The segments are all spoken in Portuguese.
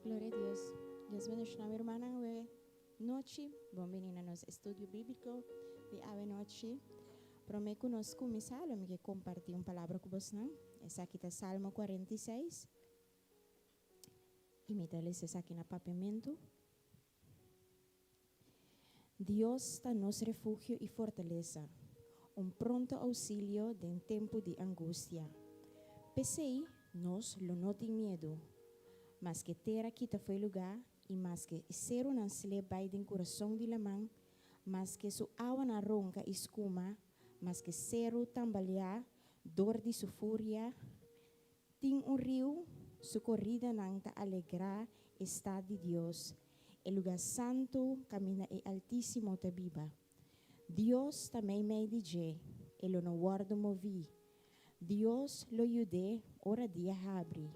Glória a Deus. Deus bendiga minha irmã hoje noite. Bom menina nos estudo bíblico de ave noite. Promete que nós começar a compartilhar uma palavra com vocês. Essa aqui está Salmo 46. Imita-lhes essa aqui na papamento. Deus está nosso refúgio e fortaleza, pronto auxílio em tempo de angústia. Pensei, nós não tem medo, mas que terra quita foi lugar, e mas que ser não se leva em coração de lamang, mas que su awa na ronca escuma, mas que seru tambalear, dor de sua fúria, tem rio, su corrida não ta alegrar, está de Deus. El lugar santo camina e altíssimo ta biba. Deus também me DJ, ele não guarda movi. Deus lo ayude, ora dia abre.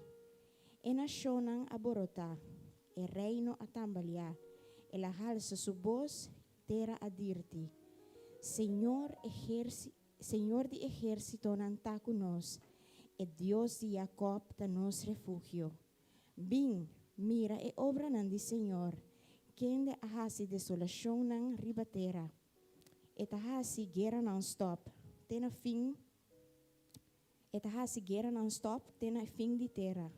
E nacionan aborota, e reino a tambalear, e la halsa su voz, terra a dirti. Senhor de ejército não está conosco, e Deus de Jacob ta nos refugio. Bem, mira e obra nan di Senhor, quem de ahasi desolação nan ribatera, e tahasi guerra non stop, tena fim, e tahasi guerra non stop, tena fim di terra.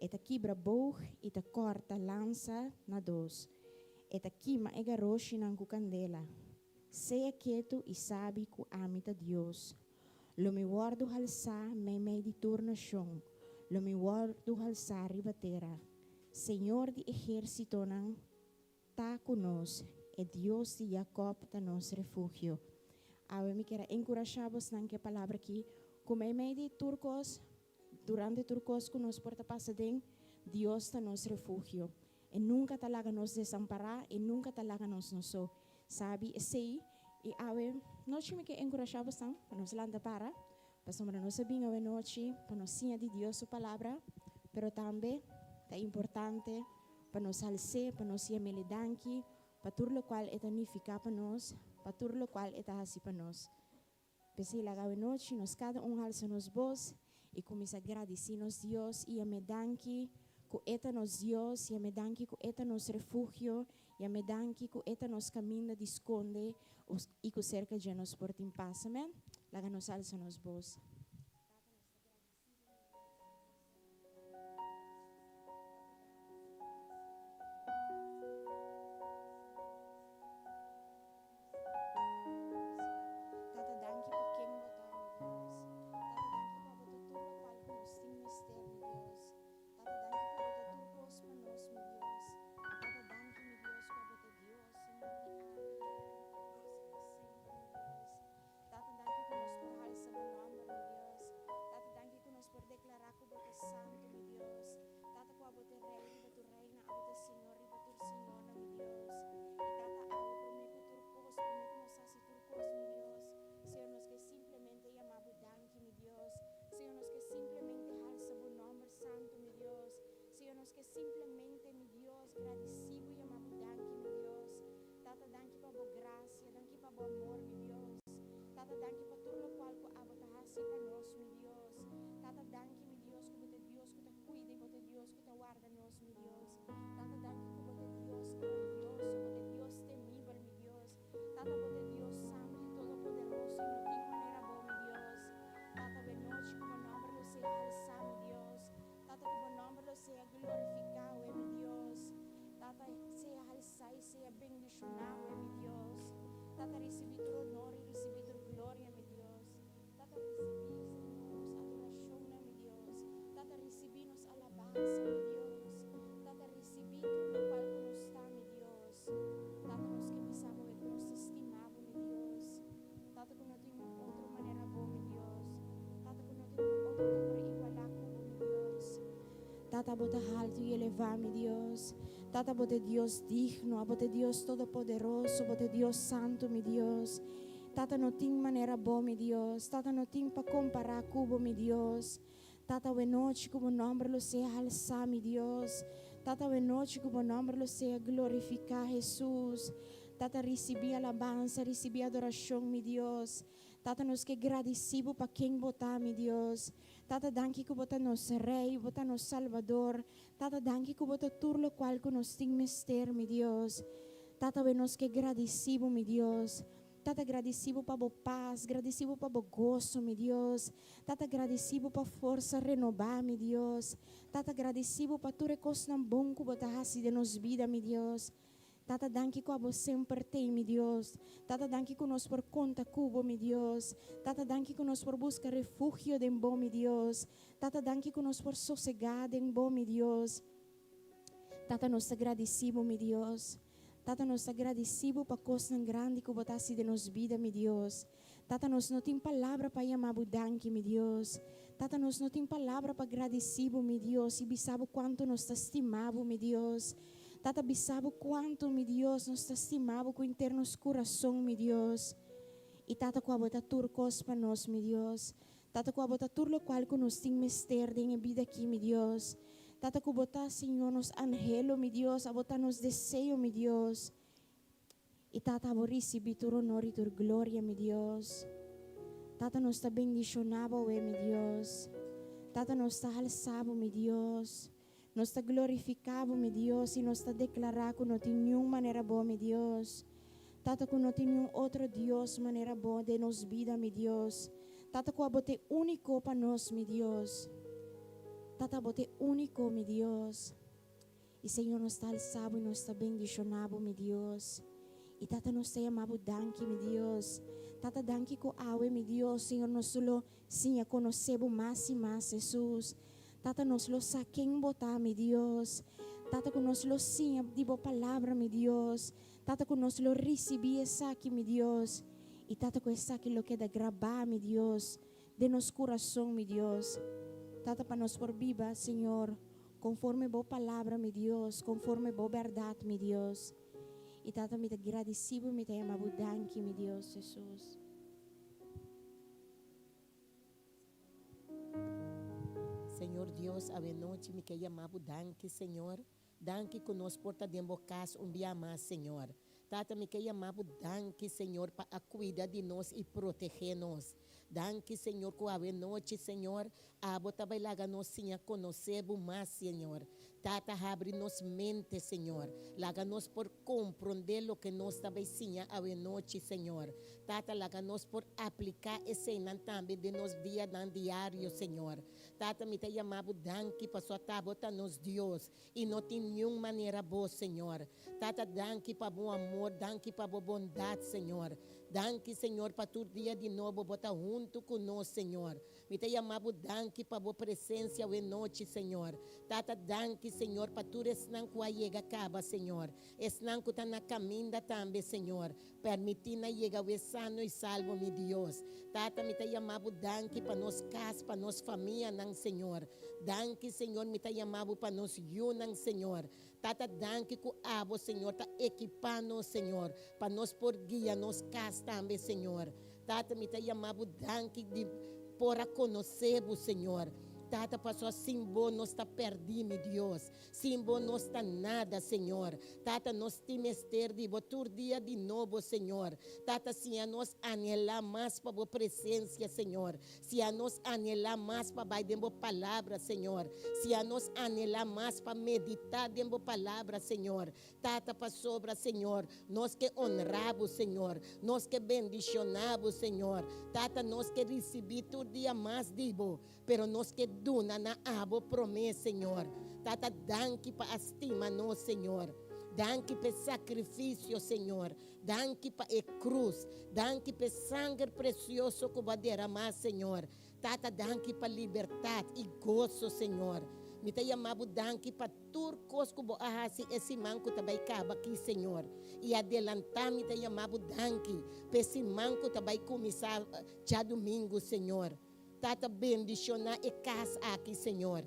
Eta quebra boog, eta corta lança na dos. Eta quima e garoshi nan cu candela. Seja quieto e sabe que amita Deus. Lo me guardo halsa me di turnação. Lo me guardo halsa ribatera. Senhor de ejército nan ta conosco. E Deus de Jacob ta nos refugio. Awe me quero encorajá-vos nan que palavra aqui. Como me di turcos. Durante turcos que nos porta passadem, Deus está nos refúgio. E nunca talaga nos desamparar e nunca talaga nos nosso. Sabe, sei, e awe, noite me que encorajar bastante, para nos landa para nós sabem a noite, para nos sinha de Deus sua palavra, pero também é importante para nos alcer, para nos ir melidanki, para tudo o qual é tanificar para nós, para tudo o qual é hasi para nós. Pensei lá a noite, nós cada alça nos voz, e começa a agradecer-nos Deus e a me danke que eta nos Deus e a me danke que eta nos refúgio e a me danke que eta nos caminho de esconde e que cerca de nós por em paz, amém? Laga nos alça nos voz. Simplesmente, mi Deus, agradecido e amado, danke, mi Deus. Tata, danke para a graça, danke para o amor, mi Deus. Tata, danke para tudo o qual que abota hasi para nós, mi Deus. Tata, danke, mi Deus, que você Deus que te cuida, que você Deus que te guarda nós, mi Deus. Tata, danke que você Deus grandioso, você Deus temível, mi Deus. Tata, você Deus santo e todo poderoso, e não tem maneira boa, mi Deus. Tata, de noite, como nome lo sea alza, mi Deus. Tata, como nome lo sea glorificado, mi Dios. Tata, sea alzado y sea bendicionado, mi Dios. Tata, recibí tu honor y recibí tu gloria, mi Dios. Tata, recibí, Señor, adoración, mi Dios. Tata, recibí nos alabanza, mi Dios. Tata, recibí todo lo cual que nos está, mi Dios. Tata, nos que pensamos que nos estimamos, mi Dios. Tata, que no tengo otra manera boa, mi Dios. Tata, que no tengo otra para igualar con mi Dios. Tata, bota alto e elevar, mi Deus. Tata, bote Deus digno, bote Deus todo-poderoso, bote Deus santo, mi Deus. Tata, não tem maneira boa, mi Deus. Tata, não tem para comparar com mi Deus. Tata, we noite como nome lo sea alçar, mi Deus. Tata, we noite como nome lo sea glorificar, Jesus. Tata, recebi alabança, recebi adoração, mi Deus. Tata, nos que agradecido para quem botar, mi Deus. Tata, danke ko bota nos Rei, bota nos Salvador. Tata, danke ko bota turlo qual que nos ting mister, mi Dios. Tata, we nos que agradecido, mi Dios. Tata, agradecido para paz, agradecido para gozo, mi Dios. Tata, agradecido para força renovar, mi Dios. Tata, agradecido para tu recurso na bom que bota hasi de nos vida, mi Dios. Tata, danke ko abo sempre tem, mi Dios. Tata, danke ko nos por conta cubo, mi Dios. Tata, danke ko nos por busca refugio de bom, mi Dios. Tata, danke ko nos por sossegado em bom, mi Dios. Tata, nos agradecido, mi Dios. Tata, nos agradecido para coisa grande que botasse de nos vida, mi Deus. Tata, nos não tem palavra para chamar danke, mi Deus. Tata, nos não tem palavra para agradecido, mi Deus. E bisabo quanto nos estimavo, mi Deus. Tata, bisabo quanto, mi Deus, nos estimavo com internos coração, mi Deus. E tata, com a bota turcos para nós, mi Deus. Tata, com a bota turlo qual que nos tem mister de vida aqui, mi Deus. Tata, ko bota, Senhor, nos anhelo, mi Dios, a bota nos desejo, mi Dios. E tata, abo recebi tu honor e tu glória, mi Dios. Tata, nos ta bendicionabo, mi Dios. Tata, nos ta alçabo, mi Dios. Nos ta glorificabo, mi Dios, e nos ta declarar que não tem nenhuma maneira boa, mi Dios. Tata, que não tem nenhum outro Deus maneira boa de nos vida, mi Dios. Tata, ko abote único para nós, mi Dios. Tata, bote único, mi Dios. E Senhor, nos está alçado e nos está bendicionado, mi Dios. E tata, nos está amado, danke, mi Dios. Tata, danke ko awe, mi Dios. Senhor, nos lo sim, conhecemos mais e mais, Jesus. Tata, nos lo saquem botar, mi Dios. Tata, que nos lo sim, dibo palavra, mi Dios. Tata, que nos lo recebi essa aqui, mi Dios. E tata, que essa aqui lo queda gravar, mi Dios. De nos coração, mi Dios. Tata, para nós por viva, Senhor, conforme boa palavra, meu Deus, conforme boa verdade, meu Deus. E tata, me agradecido, me amado, danke, meu Deus, Jesus. Senhor Deus, a noite me quer amado, danke, Senhor. Danke que nos porta de casa dia mais, Senhor. Tata, me quer amado, danke, Senhor, para cuidar de nós e proteger-nos. Danke, Senhor, que a noite, Senhor, a bota vai laga nós sim a conhecer mais, Senhor. Tata, abre nos mente, Senhor. Laga nós por compreender o que nós também sim a noite, Senhor. Tata, laga nós por aplicar esse nan também de nos dia nan diário, Senhor. Tata, me tem amado, danke, para sua tabota nos Deus. E não tem nenhuma maneira boa, Senhor. Tata, danke para bom amor, danke para boa bondade, Senhor. Danke, Senhor, para tu dia de novo botar junto conosco, Senhor. Me tem amado, danke para boa presença hoje noite, Senhor. Tata, danke, Senhor, para tu esnan que chega acaba, Senhor. Esnan que está na caminho também, Senhor. Permitindo chegar hoje sano e salvo, meu Deus. Tata, me tem amado, danke para nós casa, para nós família, não, Senhor. Danke, Senhor, me tem amado para nós não, Senhor. Tata, danke que abo, Senhor, está equipando, Senhor, para nós por guia, nos casa também, Senhor. Tata, me tem amado, danke de por a conhecer, Senhor. Tata, passou simbo, nós está perdido, meu Deus. Simbo, nós está nada, Senhor. Tata, nós temos ter de botar dia de novo, Senhor. Tata, se a nós anhelar mais para a presença, Senhor. Se a nós anhelar mais para vai de palavra, Senhor. Se a nós anhelar mais para meditar de palavra, Senhor. Tata, para sobra, Senhor. Nós que honramos, Senhor. Nós que bendicionamos, Senhor. Tata, nós que receber todo dia mais dibo. Pero nós que duna na abo promessa, Senhor. Tata, danke para estima nós, Senhor. Danke para sacrifício, Senhor. Danke para a cruz. Danke para sangue precioso que vai derramar, Senhor. Tata, danke para liberdade e gozo, Senhor. Me tem amado, danke para turcos que vou arrasar esse manco também acaba aqui, Senhor. E adelantar, me tem amado, danke para esse manco também começar já domingo, Senhor. Tata, bendicionar a casa aqui, Senhor.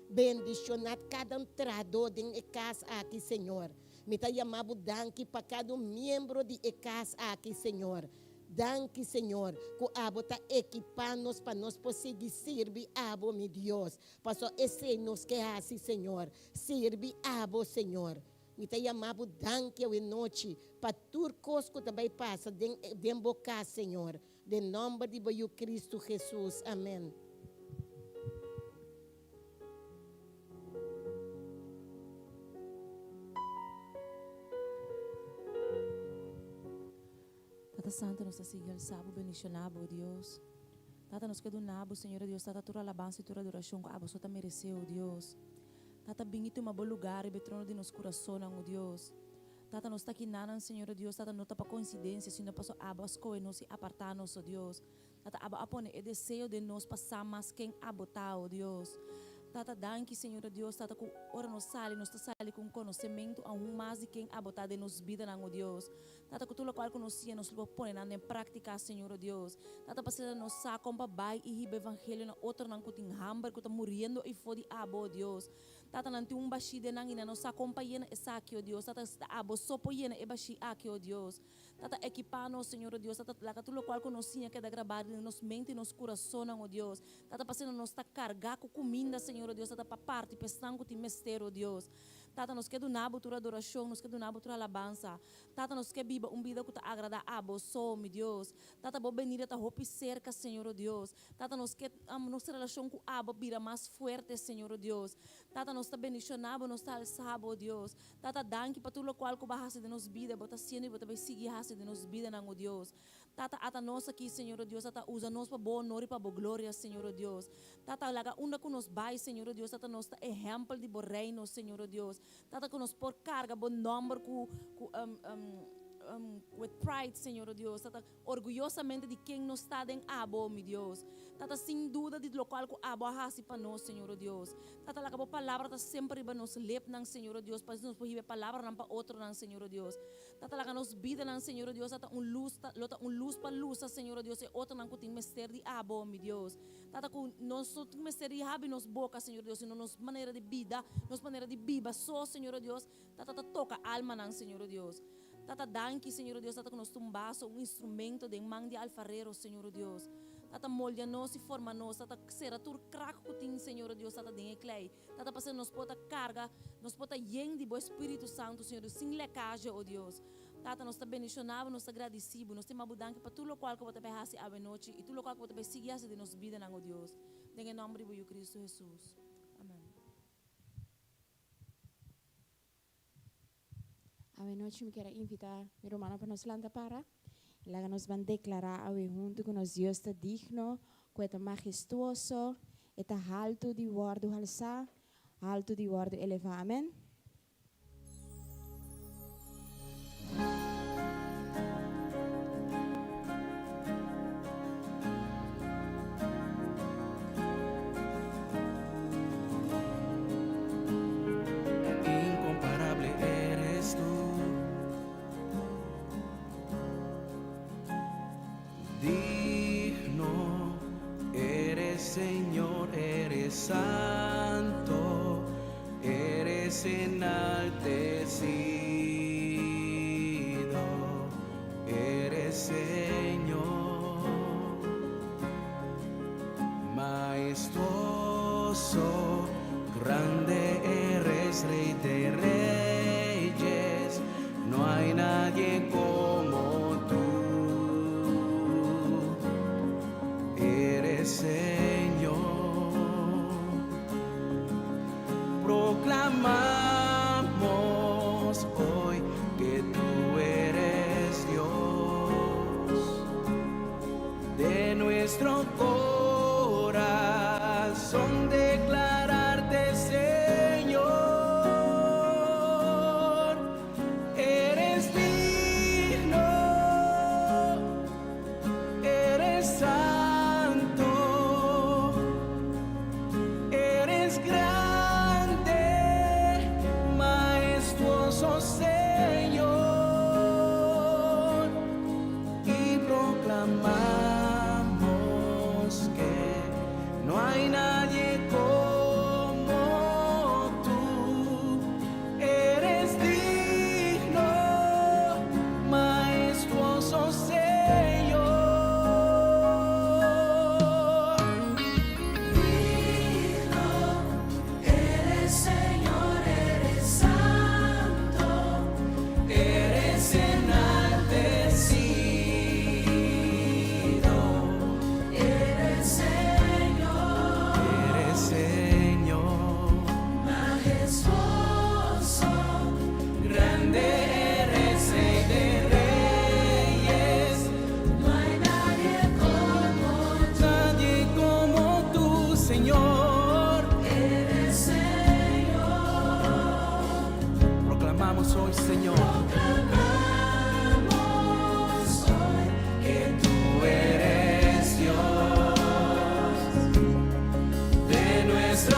Bendicionar cada entrada de casa aqui, Senhor. Me está chamando danke para cada membro de casa aqui, Senhor. Danke, Senhor, que abo está equipando-nos para nós conseguir servir abo, meu Deus. Para esse nos que assim, Senhor. Servir abo, Senhor. Me está chamando danke hoje noite para tudo que também passa dentro boca, Senhor. De nome de Cristo Jesus. Amém. Santo, nos sigue al sábado, bendicionado, Dios. Tata, nos queda un nabo, Senhor Deus. Tata, tua alabança e tua adoração, que abo, só te mereceu, Deus. Tata, bendito um bom lugar, e betrono de nos coração, oh Deus. Tata, nos está aqui nada, Senhor Deus. Tata, não está para coincidência, se não passou abo, as coisas não se apartar-nos, oh Deus. Tata, abo, apone, é desejo de nós passar mais quem abo tá, oh Deus. Tata, danke, Senhor Deus. Tata, com ora nos sale com conhecimento a mais de quem abotar de nos vida, oh Deus. Tata, com tudo qual conhecia, nos põe em prática, Senhor Deus. Tata, para nos sacar para bai e ribe evangelho na outra não cutin hamber, que está morrendo e fodi abo, Deus. Tata, nanti bashi de nangina nos acompanha essa aqui, oh Deus. Tata, abo sopo yena e bashi aqui, oh Deus. Tata, equipando, Senhor Deus. Tata, lá tudo qual conhecia que é da gravar nos mente e nos coração, oh Deus. Tata, para nos está cargar com comida, Senhor Deus. Tata, para parte, pensando que te mestero, Deus. Tata, nos quer do nabo tua adoração, nos quer do nabo tua alabança. Tata, nos quer biba vida que te agrada a só, meu Deus. Tata, bo benida ta roupa cerca, Senhor Deus. Tata, nos quer nossa relação com a bira mais forte, Senhor Deus. Tata, nos está bendicionado, nos está alçado, Deus. Tata, danke para tudo qual que bahasa de nos vida, bota sendo e bota vai seguir hasa de nos vida, não, Deus. Tata, ata nós aqui, Senhor Deus. Tata, usa nós para boa honra e para boa glória, Senhor Deus. Tata, laga unda que nos vai, Senhor Deus. Tata, nos está exemplo de bom reino, Senhor Deus. Tata, que nos por carga bom número with pride, Senhor Deus. Tata, orgulhosamente de quem nos está em abo, meu Deus. Tata, sem dúvida de local que abo hasi para nós, Senhor Deus. Tata, laga boa palavra tá sempre para nos lep nang, Senhor Deus. Para nos poder palavra não para outro nang, Senhor Deus. Tata, laga nos vida nang, Senhor Deus. Tata, luz para luz, Senhor Deus. E outro nang que tem mester de abo, meu Deus. Tata, com nós tem mester de habi nos boca, Senhor Deus. E nos maneira de vida, nos maneira de biba, só, Senhor Deus. Tata, toca alma nang, Senhor Deus. Tata, danke, Senhor Deus. Tata, que nos tumbaço instrumento de mão de alfarero, Senhor Deus. Tata, molha nós e forma nós. Tata, será tur crack que tem, Senhor Deus. Tata, den clay. Tata, para nos pota carga, nos pota yen de bo Espírito Santo, Senhor Deus, sem lecagem, oh Deus. Tata, nós está bendicionado, nós está agradecido, nós temos abudanque para tudo o qual que você vai fazer a noite e tudo o qual que você vai seguir de nos vida, oh Deus. Em nome de Cristo Jesus. Amém. A noite me quero invitar mi romano para nos landa para. Lá nos van declarar a junto que nos Deus está digno, que é majestuoso, é alto de word alça, alto de word elevar. Amém. Incomparable eres tú, digno eres, Señor, eres santo, eres enaltecido, eres Señor, majestuoso, grande eres, Rey de reyes, no hay nadie como tú, eres Señor. Proclamamos hoy que tú eres Dios de nuestro corazón, declararte, Señor, eres digno. proclamamos hoy, Señor. Proclamamos hoy que tú eres Dios de nuestro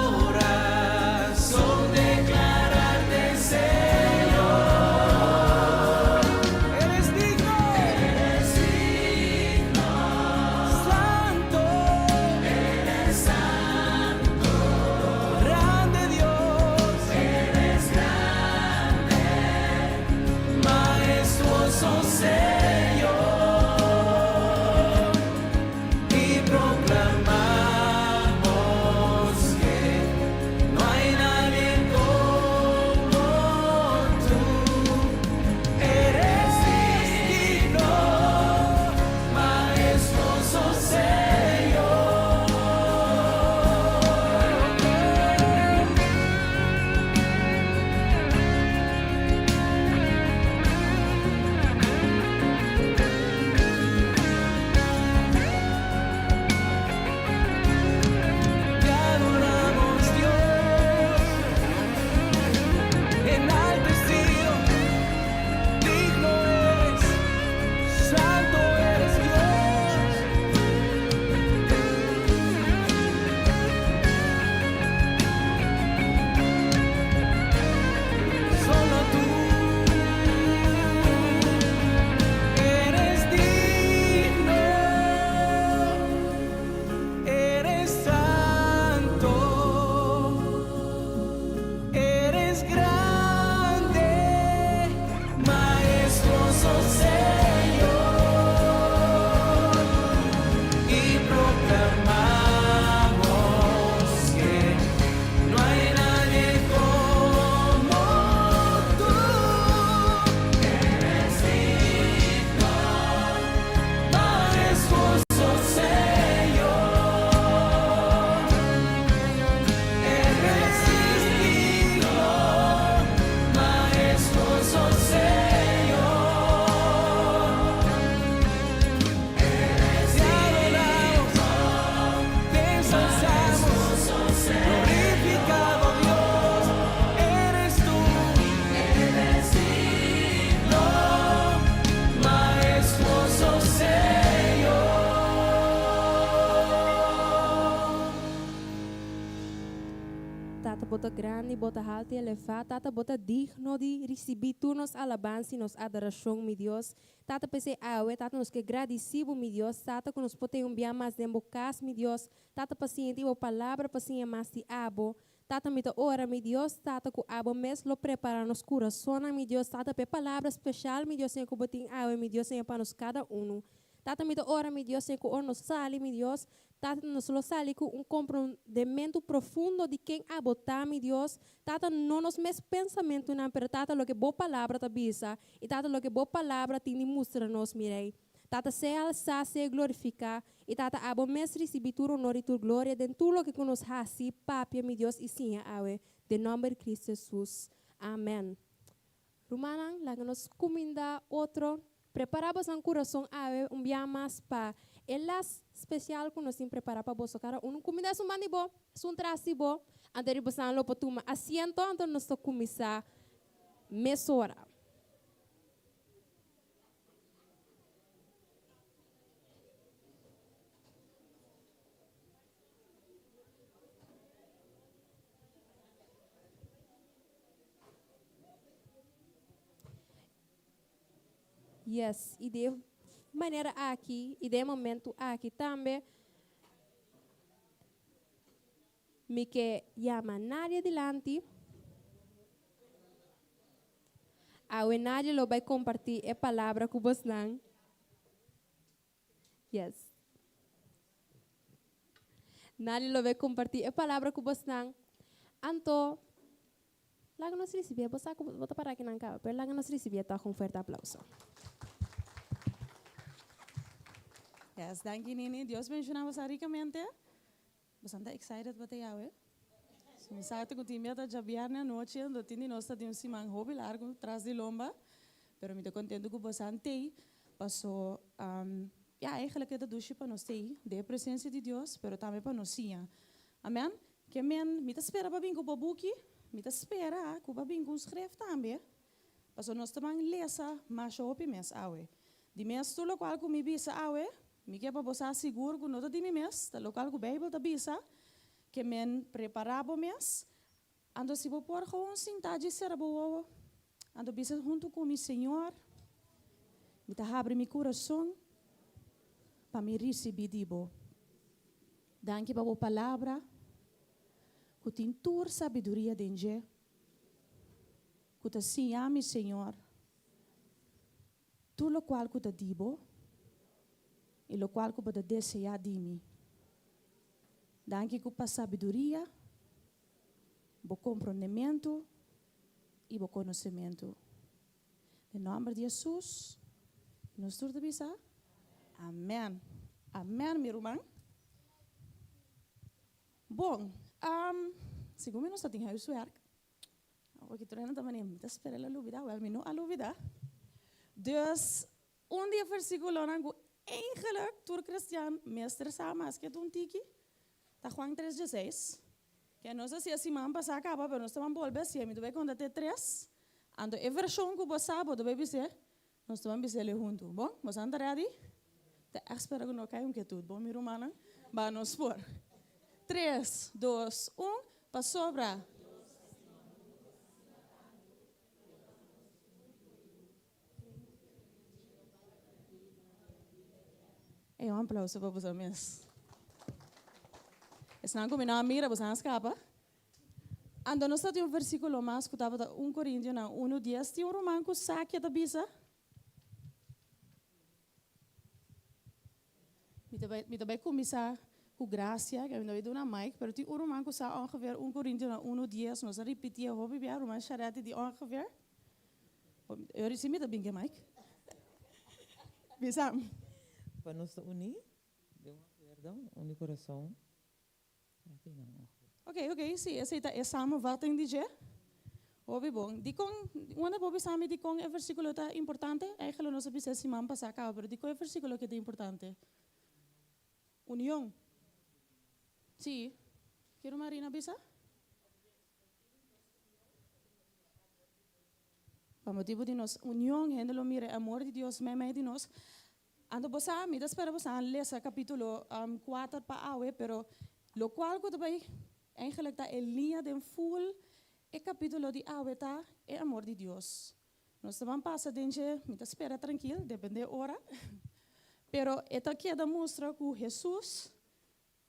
corazón, declararte Señor. Eres digno, santo, grande Dios, majestuoso Señor, y proclamamos que no hay nadie como tú. Eres digno, majestuoso Señor. Te adoramos, Dios, enaltecido, digno eres, santo eres Dios. Solo tú eres digno, eres santo, eres grande, majestuoso Señor, y proclamamos que no hay nadie como tú. Eres digno, majestuoso Señor. Eres digno, majestuoso Señor. Te adoramos, te ensalzamos, glorificado Dios, eres tú. Eres digno, majestuoso Señor. Tata bota grande, bota alto e elevado, Tata bota digno de receber tu nos alabança e nos adoração, meu Deus. Tata pese awe, Tata nos que agradecido, meu Deus. Tata que nos pode enviar mais de bocas, meu Deus. Tata paciente, a palavra paciente mais de abo. Tata me ora, meu Deus. Tata que abo mes lo prepara nos coração, meu Deus. Tata pe palavra especial, meu Deus, sem que botem awe, meu Deus, sem para nos cada um. Tata me ora, meu Deus, sem que o nos sale, meu Deus. Tata nos lo sale com compreendimento profundo de quem abotar, meu Deus. Tata não nos mes pensamento, não, pero Tata lo que boa palavra ta bisa e Tata lo que boa palavra tem de mostrar nos, mirei. Tata se alçar, se glorificar e Tata abo mes receber tu honor e tu glória dentro tudo lo que nos hasi, papi, meu Deus, e sim, awe, de nome de Cristo Jesus. Amém. Rumanang, lá nos comida outro, preparamos um coração awe, dia mais para elas especial que nós temos preparado para você, cara, comida é mani bo, traci bo, antes de você não pode tomar asiento, antes nós começar mesora. Yes, e de maneira aqui, e de momento aqui também, me que chama nadie delante, a nadie lo vai compartilhar a palavra com você. Yes. Nadie lo vai compartilhar a palavra com você. Anto, lá que nós recebemos, vou parar aqui na cama, mas lá que nós recebemos, tá com um forte aplauso. Yes, thank you, Nini. Dios bendiga você ricamente. Você está excited para te ver? So, sabe que time está já na noite, do tini nós está um simang hobby largo atrás de lomba, pero me estou contente com você ante. Passou, eigenlijk é da duche para nós ter, de presença de Deus, pero também para nós sim. Amém? Que men, me espera para vir com o buki, me espera, que vai com escrever também. Mas nós também lesa, mas o mes awe. De mes tu local que me bisa awe, me quer para você seguro que não de me mes, da local que a Bíblia da bisa, que men preparava mes, ando se vou por gewoon sentar de ser boa, ando bisa junto com o Senhor, me tá abre meu coração, para me receber de bo. Danke para a palavra, que tem toda sabedoria dentro, que te sim ame Senhor, tudo o qual que te dibo, e o qual que te deseja de mim. Danke que para sabedoria, o compreendimento e o conhecimento. Em nome de Jesus, nós todos bisa. Amém. Amém, meu irmão. Bom, segundo nós temos huiswerk. Ook ik trainen também niet. Dat spelen la luvida, wel me no a luvida. Dus, dia versículo na go eigenlijk door Christian meester samen as que tu tiki. Ta Juan 3:16. Que não sei se assim man passa acaba, pero nós estamos volver se me dove conta te 3. Ando e versão que você sabe, dove bise. Nós estamos bise le junto. Bom, você anda ready? Te espero que não caia que tudo. Bom, meu irmão, vamos por. 3, 2, 1, para sobra. É aplauso para você mesmo. Estão combinando a mira, você não escapa. Ando nós temos versículo mais que estava 1 Coríntios 1:10. Tem romano que saque da bisa. Me também começar com graça, que eu não dou na mic, mas tem romano que sabe ongeveer 1 Coríntios 1:10. Nós repetir, hobby bem, romano charete de ongeveer. Eu recebi me também que mic. Bisa. Para nós unir, deu uma perdão, unir coração. Ok, sim, aceita é samenvatting die je. Hobby bom. Die kon, wanneer Bobby samen die kon, versículo tá importante. Eigenlijk nós sabemos se man passa cá, pero die kon versículo que é importante. União. Sim. Quero Marina bisa? Para motivo de nós união, gente lo mire amor de Deus, meme de nós. Ando bosa, me espera bosa lesa capítulo 4 para awe, pero lo cual que também eigenlijk tá em linha de full e capítulo de awe tá é amor de Deus. Nós também passa dentro, me espera tranquilo, depende da hora. Pero esta queda mostra que Jesus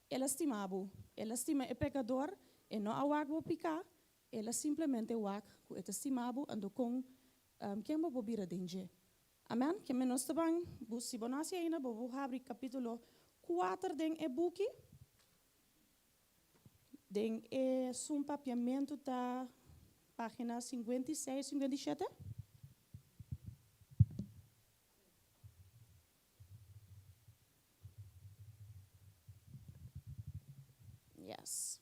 ele estimava, ele estima o pecador e não awak bo picar, ele simplesmente awak que ele estimava ando com quem bo bobira dentro. Amen. Que nós também, se bonasi ainda, vou abrir capítulo 4 den e buki. Den e um papiamento da página 56, 57. Yes.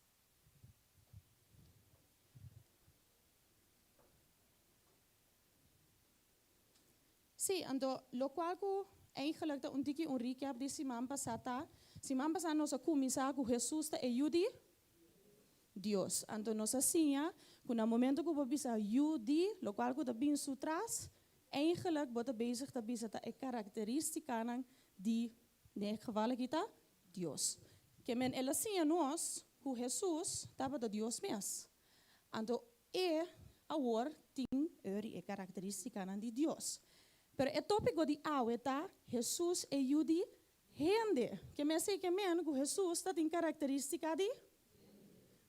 Sim, ando, lo qual que eigenlijk dat een recap de semana passada. Semana passada nós começamos com Jesus te ajude Deus. Ando nós assim, que no momento que você ajude, lo qual que bem sutras, eigenlijk wordt bezig te bezig te karakteristika die in geval kita Deus. Que men ela assim nós, que Jesus tava de Deus mesmo. Ando agora tem e karakteristika de Deus. Pero o tópico de hoje está Jesus ajuda gente. Que me sei que men que Jesus está tem característica de.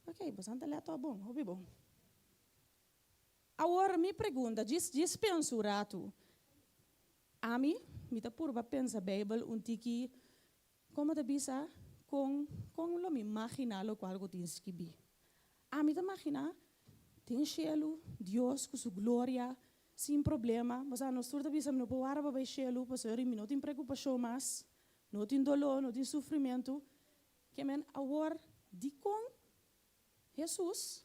Ok, bastante leto bom, hobby bom. Agora me pergunta, diz penso o rato. A mim, me tá por pensar Bíblia tiki, como te bisa com lo me imaginar lo qual eu tenho que ver. A mim te imaginar tem cielo, Deus com sua glória. Sem problema, mas nós todos pensamos no poar para baixar, para ser não tem preocupação mais, não tem dolor, não tem sofrimento. Que men agora de com Jesus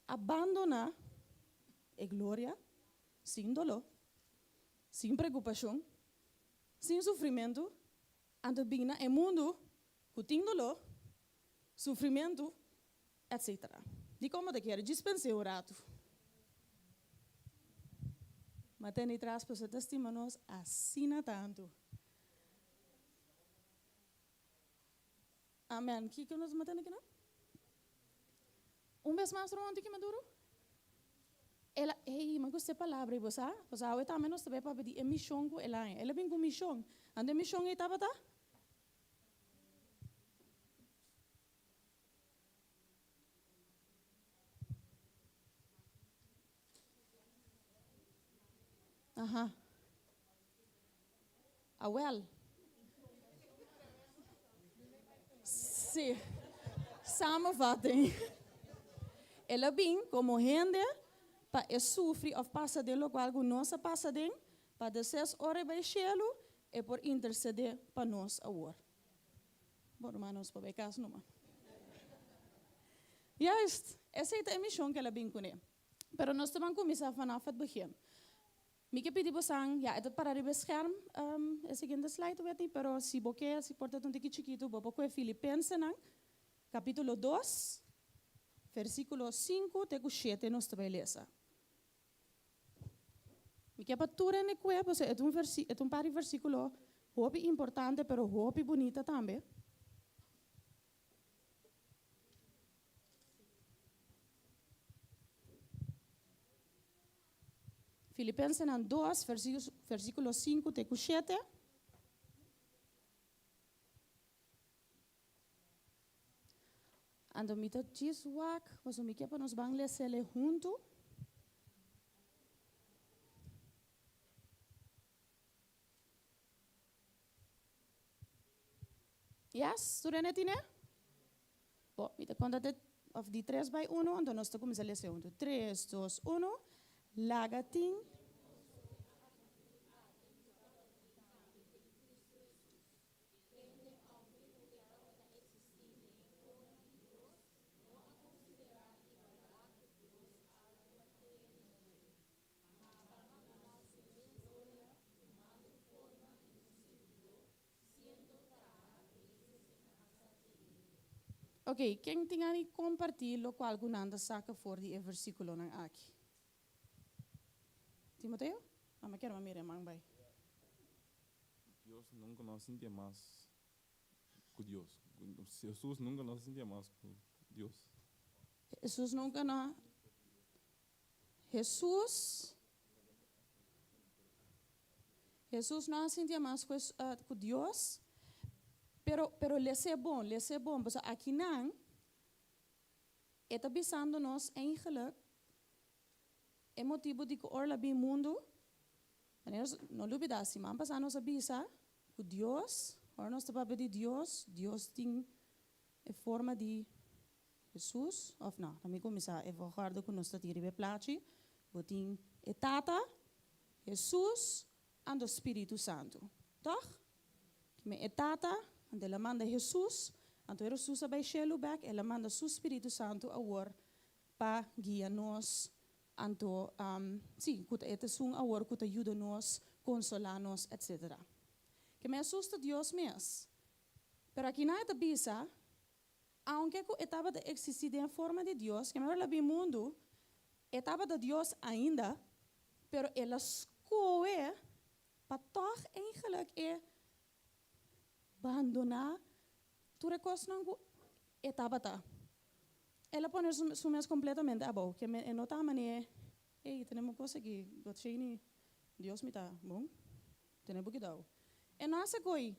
abandona a glória, sem dolor, sem preocupação, sem sofrimento, ando bem no mundo que tem dolor, sofrimento, etc. Di como te quero, dispensei o rato. Mas tem traz para testemunhos assina tanto. Amém. Que nós matamos aqui, não? Vez mais onde que maduro? Ela, ei, mas gostei palavra, você sabe? Você sabe, também nós também para pedir missão com ela. Ela vem com missão. Ande missão aí, tá? Aha. Ah, well. Sim. Samenvatting. Ela vem como gente para sofrer ou passar de logo algo nossa passa de para 16 horas vai chelo e por interceder para nós agora. Bom, irmãos, para ver caso não. Juist, essa é a missão que ela vem com ele. Pero nós também começamos a fazer begin. Me que pedi bosang, ja, het para de bescherm, esse aqui slide weet niet, pero si boque, si porta um tiki chiquito, bobo com Filipenses, capítulo 2, versículo 5 até 7 nós também lesa. Me que patura ne kwe, pues é um par de versículo, hope importante, pero hope bonita também. Filipenses 2, versículo 5 até 7. Ando mita chiswak, mas o mique para nos bang lesele junto. Yes, tu renetine? Bom, mita conta de of die 3 bij 1, ando nós estamos a ler junto. 3, 2, 1. Lagating. Ok, quem tem aí compartilhar com algum anda saca for de versículo nang aqui. Timoteo? Me quero mirar mang bay. Dios nunca nos siente más con Dios. Jesús nunca nos siente más con Dios. Jesus nunca na. Jesus não sentia mais com Deus, pero le ser bom, porque aqui não, está pensando nós eigenlijk, é motivo de que orla bem mundo, não duvida assim, mas passando nós a bisa, com Deus, ora nós está para Deus tem a forma de Jesus, ou não, também começar a evocar com nós está tirando a placi, botin a Tata, Jesus, e o Espírito Santo, toch? Que a Tata, e ela manda Jesus, e Jesus vai chelo back, ela manda o Espírito Santo a war para guiar nós. Anto, sim, que é sung a work, que ajuda nós, consolar nós, etc. Que me assusta Deus mesmo. Pero aqui na eta bisa, aunque que etapa de existir em forma de Deus, que me olha bem mundo, etapa de Deus ainda, pero ela escolhe para toch eigenlijk abandonar tu recurso não etapa tá. Ela põe su mes completamente abaixo, que me nota maneira, ei, temos coisa que gostei Deus me tá, bom? Temos que dar. E nossa coi,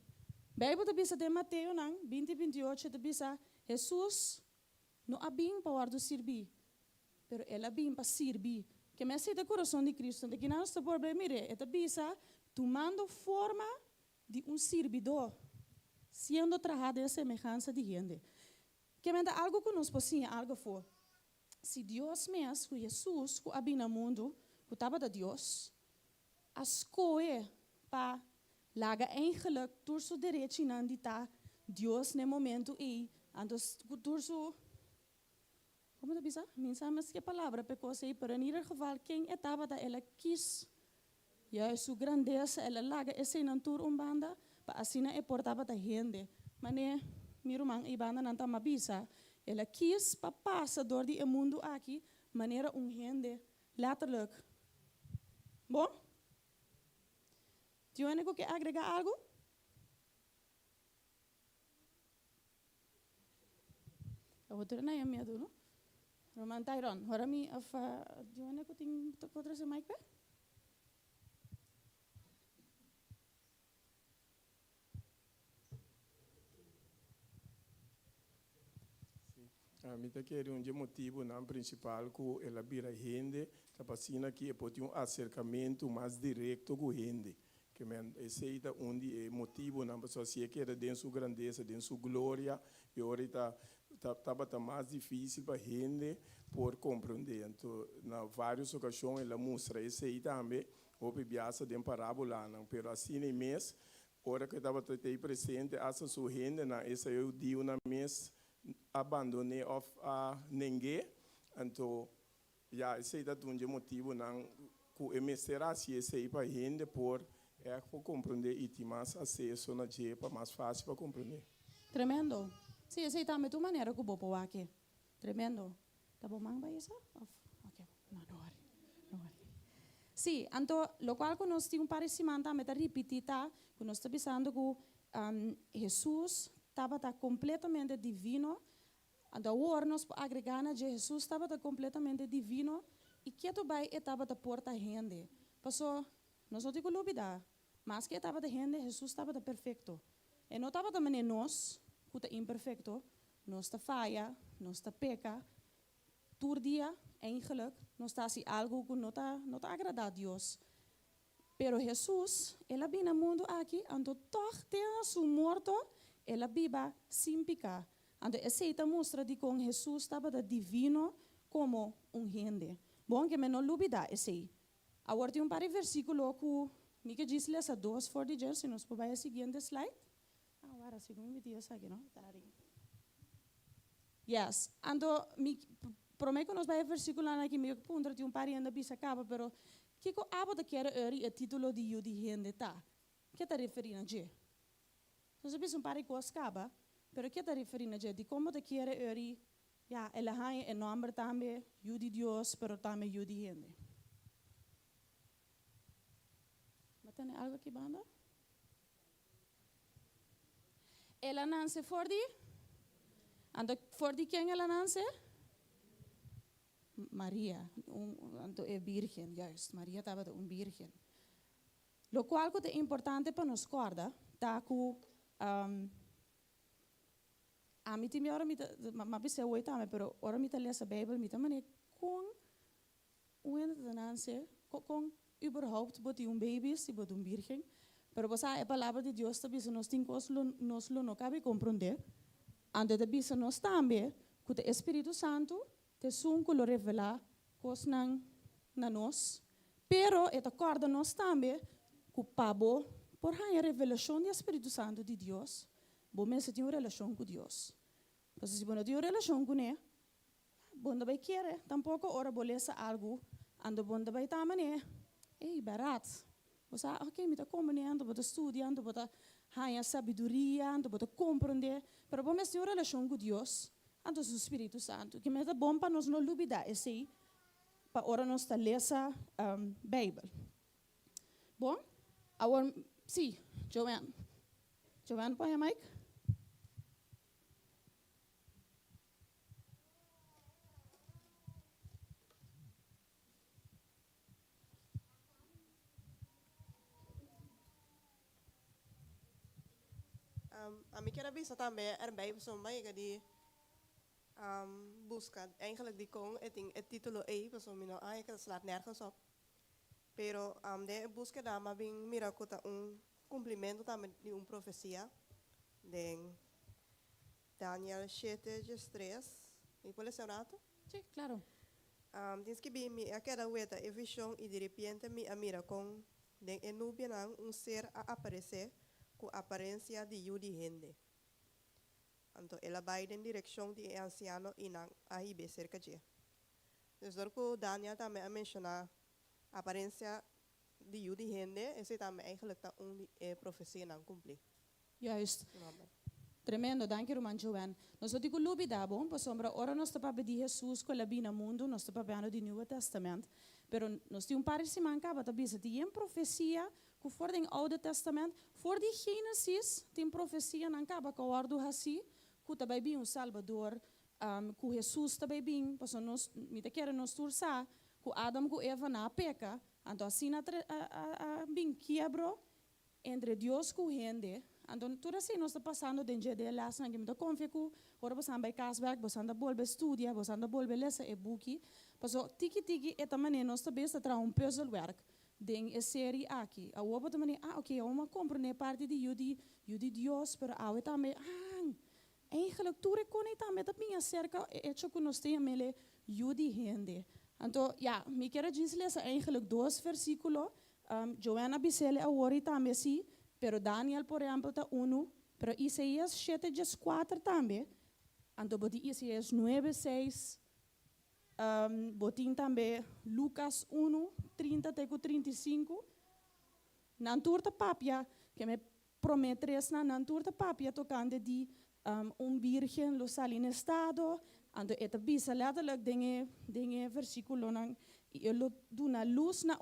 Bíblia te bisa de Mateus não, 20:28 te bisa, Jesus não abim para o servir, pero ela abim para servir. Que me aceita o coração de Cristo, de que não está por bem mire, te bisa tomando forma de servidor, sendo tratado em semelhança de gente. Que me dá algo que nos possível, algo for. Se Deus mesmo, que Jesus, que habita no mundo, que estava de Deus, escolhe para laga eigenlijk door seu direito não de estar Deus no momento e antes door seu como te bisa? Minsa que palavra porque aí para em geval quem estava da ela quis ja sua grandeza ela laga esse não tur banda para assim é portava da gente mas miro mang ibanda nanta mabisa Ela quis para passar door die mundo aqui, maneira gente, letterlijk. Bom? Tiene que agregar algo? Eu vou tornar a minha dúvida. Roman Tyron, hora mi of tiene que ting pode trazer mic pe? Mi ta quer motivo não principal que ela vira gente, tá passando aqui e pode acercamento mais direto com gente. Que esse é onde é motivo não pessoa se quer dentro sua grandeza, dentro sua glória, e ahorita tá mais difícil para gente por compreender. Então, na várias ocasiões ela mostra esse aí também, houve biasa de parábola, não, pero assim nem mês, hora que estava presente, essa sua gente, na essa eu digo na mês abandonei a ninguém, então já esse é um motivo não que emestrar se esse aí para gente por compreender e ter mais acesso na jepa mais fácil para compreender. Tremendo. Sim, essa é também a maneira que eu vou aqui. Tremendo. Tá bom, mãe, vai isso? Ok, não worry, não worry. Sim, então, lo qual que nós temos parecimento também tá repetida, que nós estamos pensando que Jesus estava completamente divino. Então, o nós agregamos que Jesus estava completamente divino e que também estava da porta gente. Passou, nós não temos que olvidar, mas que estava da gente, Jesus estava perfeito. E não estava também nós, que está imperfeito, nós está falha, nós está peca, todo dia, eigenlijk, nós está assim algo que não está agrada a Deus. Pero Jesus, ele vem no mundo aqui, então, toch tem su morto, ele viva sem pecar. Então, essa está mostra de que Jesus estava divino como gente. Bom, que me não olvidar esse. Agora tem par de versículo que me que diz essa duas for de jersey, nós podemos seguir no slide. Agora, segundo me diz aqui, não? Yes, então, prometo que nós vamos versículo aqui, me que tem par de ainda bisa acaba, pero que ko abo da quer o título de Yudi gente tá? Que está referindo a je? Nós sabemos par de coisas acaba, pero que está referindo a je? De como da quer ja, ela hai en nome também Yudi Deus, pero também Yudi gente. Tem algo aqui, banda? Ela nasce for di? Ando for di quem ela nasce? Maria, ando é virgem, juist. Maria estava virgem. Lo qual é importante para nos guardar, tá que a mim tem hora mas bisa oi também, pero hora me ler a Bíblia, me também com o ende da nasce, com überhaupt bot baby, se bot virgem, pero você a palavra de Deus está bisa nós tem coisas nós não cabe compreender, ande da bisa nós também, que o Espírito Santo te sunco lo revelar coisas na nós, pero et acorda nós também que o pabo por a revelação do Espírito Santo de Deus, bom mesmo tem uma relação com Deus. Então se você não tem uma relação com ele, bom não vai querer, tampouco ora bolesa algo, ando bom não vai tamane. Ei, barato. Você, ok, me está compreendendo, me está estudando, me está ganhando sabedoria, me está compreender. Pero bom, mesmo uma relação com Deus, ando o Espírito Santo, que me está bom para nós não olvidar esse, para ora nós está lesa Bíblia. Bom, agora, sim, Joanne. Joanne, põe a mic. A mim quero visa também erbij som mij die busca eigenlijk die kon het título pessoal mino ai que slaat nergens op pero de busca da maar bing mira kota cumprimento também de profecia de Daniel 7:3 e pode ser rato? Sí, claro. Diz que bem me aquela weta e visão e de repente me a mira com de nuvem ser a aparecer com aparência de Yudi gente. Então, ela vai em direção de anciano e não aí bem cerca de. Então, Daniel também a mencionar a aparência de Yudi gente, esse também é que profecia não cumprir. Juist. Tremendo, danke Roman Joan. Nós digo lubi dabo, pa sombra ora nós tapa de Jesus com la bina mundo, nós tapa bendo di Novo Testamento. Pero nós tem par de semana acaba tabisa tem profecia que for do Oude Testamento, for de Gênesis tem profecia não acaba que o ordo assim, que também bem um Salvador, que Jesus também bem, pa nós me te quero nós tursa, que Adam com Eva na peca, então assim a bem quebro entre Deus com gente. Então, tudo assim nós está passando dentro de lá, sangue me dá confia que ora você vai casar, você anda bolbe estudia, você anda bolbe ler e buki, passo tiki é também nós também está tra puzzle work, den série aqui. A outra também ok, eu uma compreender parte de Judi Deus, pero a outra também eigenlijk tudo que também tá bem acerca é que nós temos ele Judi gente. Então, ja, me quero dizer eigenlijk 2 versículos. Joanna Bisele a ori também assim. Pero Daniel, por exemplo, está 1, pero Isaías 7:4 também. Então, boti Isaías 9:6. Botin também Lucas 1:30-35. Nanturta papia, que me prometes na nanturta papia tocante de virgem lo sal in estado. Então, eta bisa letterlijk dingen versículo nang lo do na luz na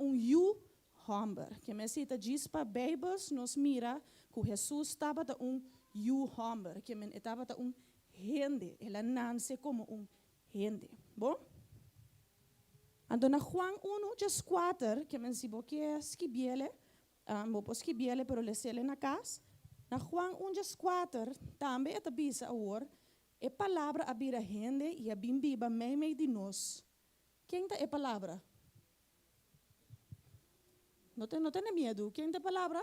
Humber, que me cita diz para Bíblias nos mira que Jesus estava a Humber, que me estava a gente, ela nasce como gente, bom? Então na Juan 1:4, que me se boque esquibiele, vou esquibiele pero le sele na casa, na Juan 1:4 também é bisa agora, é palavra abrir a gente e a bimbiba meio de nós. Quem tá é palavra? Não tem medo. Quem tem palavra?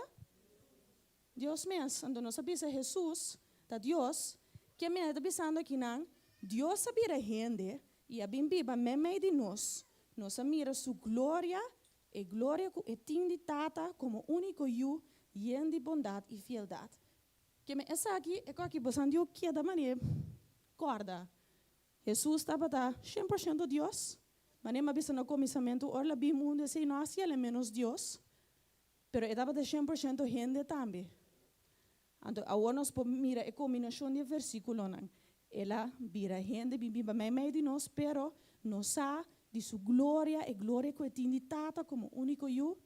Deus mesmo. Então nós sabemos que Jesus, tá Deus, que me está pensando aqui não, Deus sabia a gente e a bimbiba meio de nós. Nós mira sua glória e glória que é tinditata como único eu, e de bondade e fieldade. Que me essa aqui é que você eu que da maneira corda. Jesus estava 100% Deus. Mas nem mais no começamento, orla bem mundo se não há ele menos Deus. Pero estava de 100% gente também. Então, agora nós mira a combinação de versículos. Ela vira gente, vive meio de nós, pero nós há de sua glória e glória que tem tata como único eu.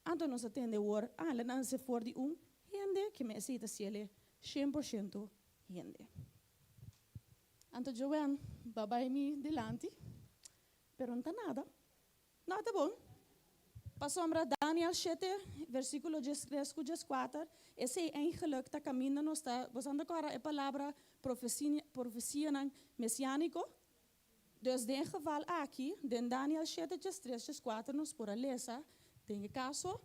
Então, nós atende agora, ela não se for de gente que me aceita se ele 100% gente. Então, Joanne, babai me delante. Pero não está nada. Nada bom. Passombra Daniel 7, versículo 3-4. Esse é eigenlijk que caminha nos está. Você anda agora a palavra profecia messiânico. Dus den geval aqui, den Daniel 7, 3-4, nos por a lesa. Tem caso,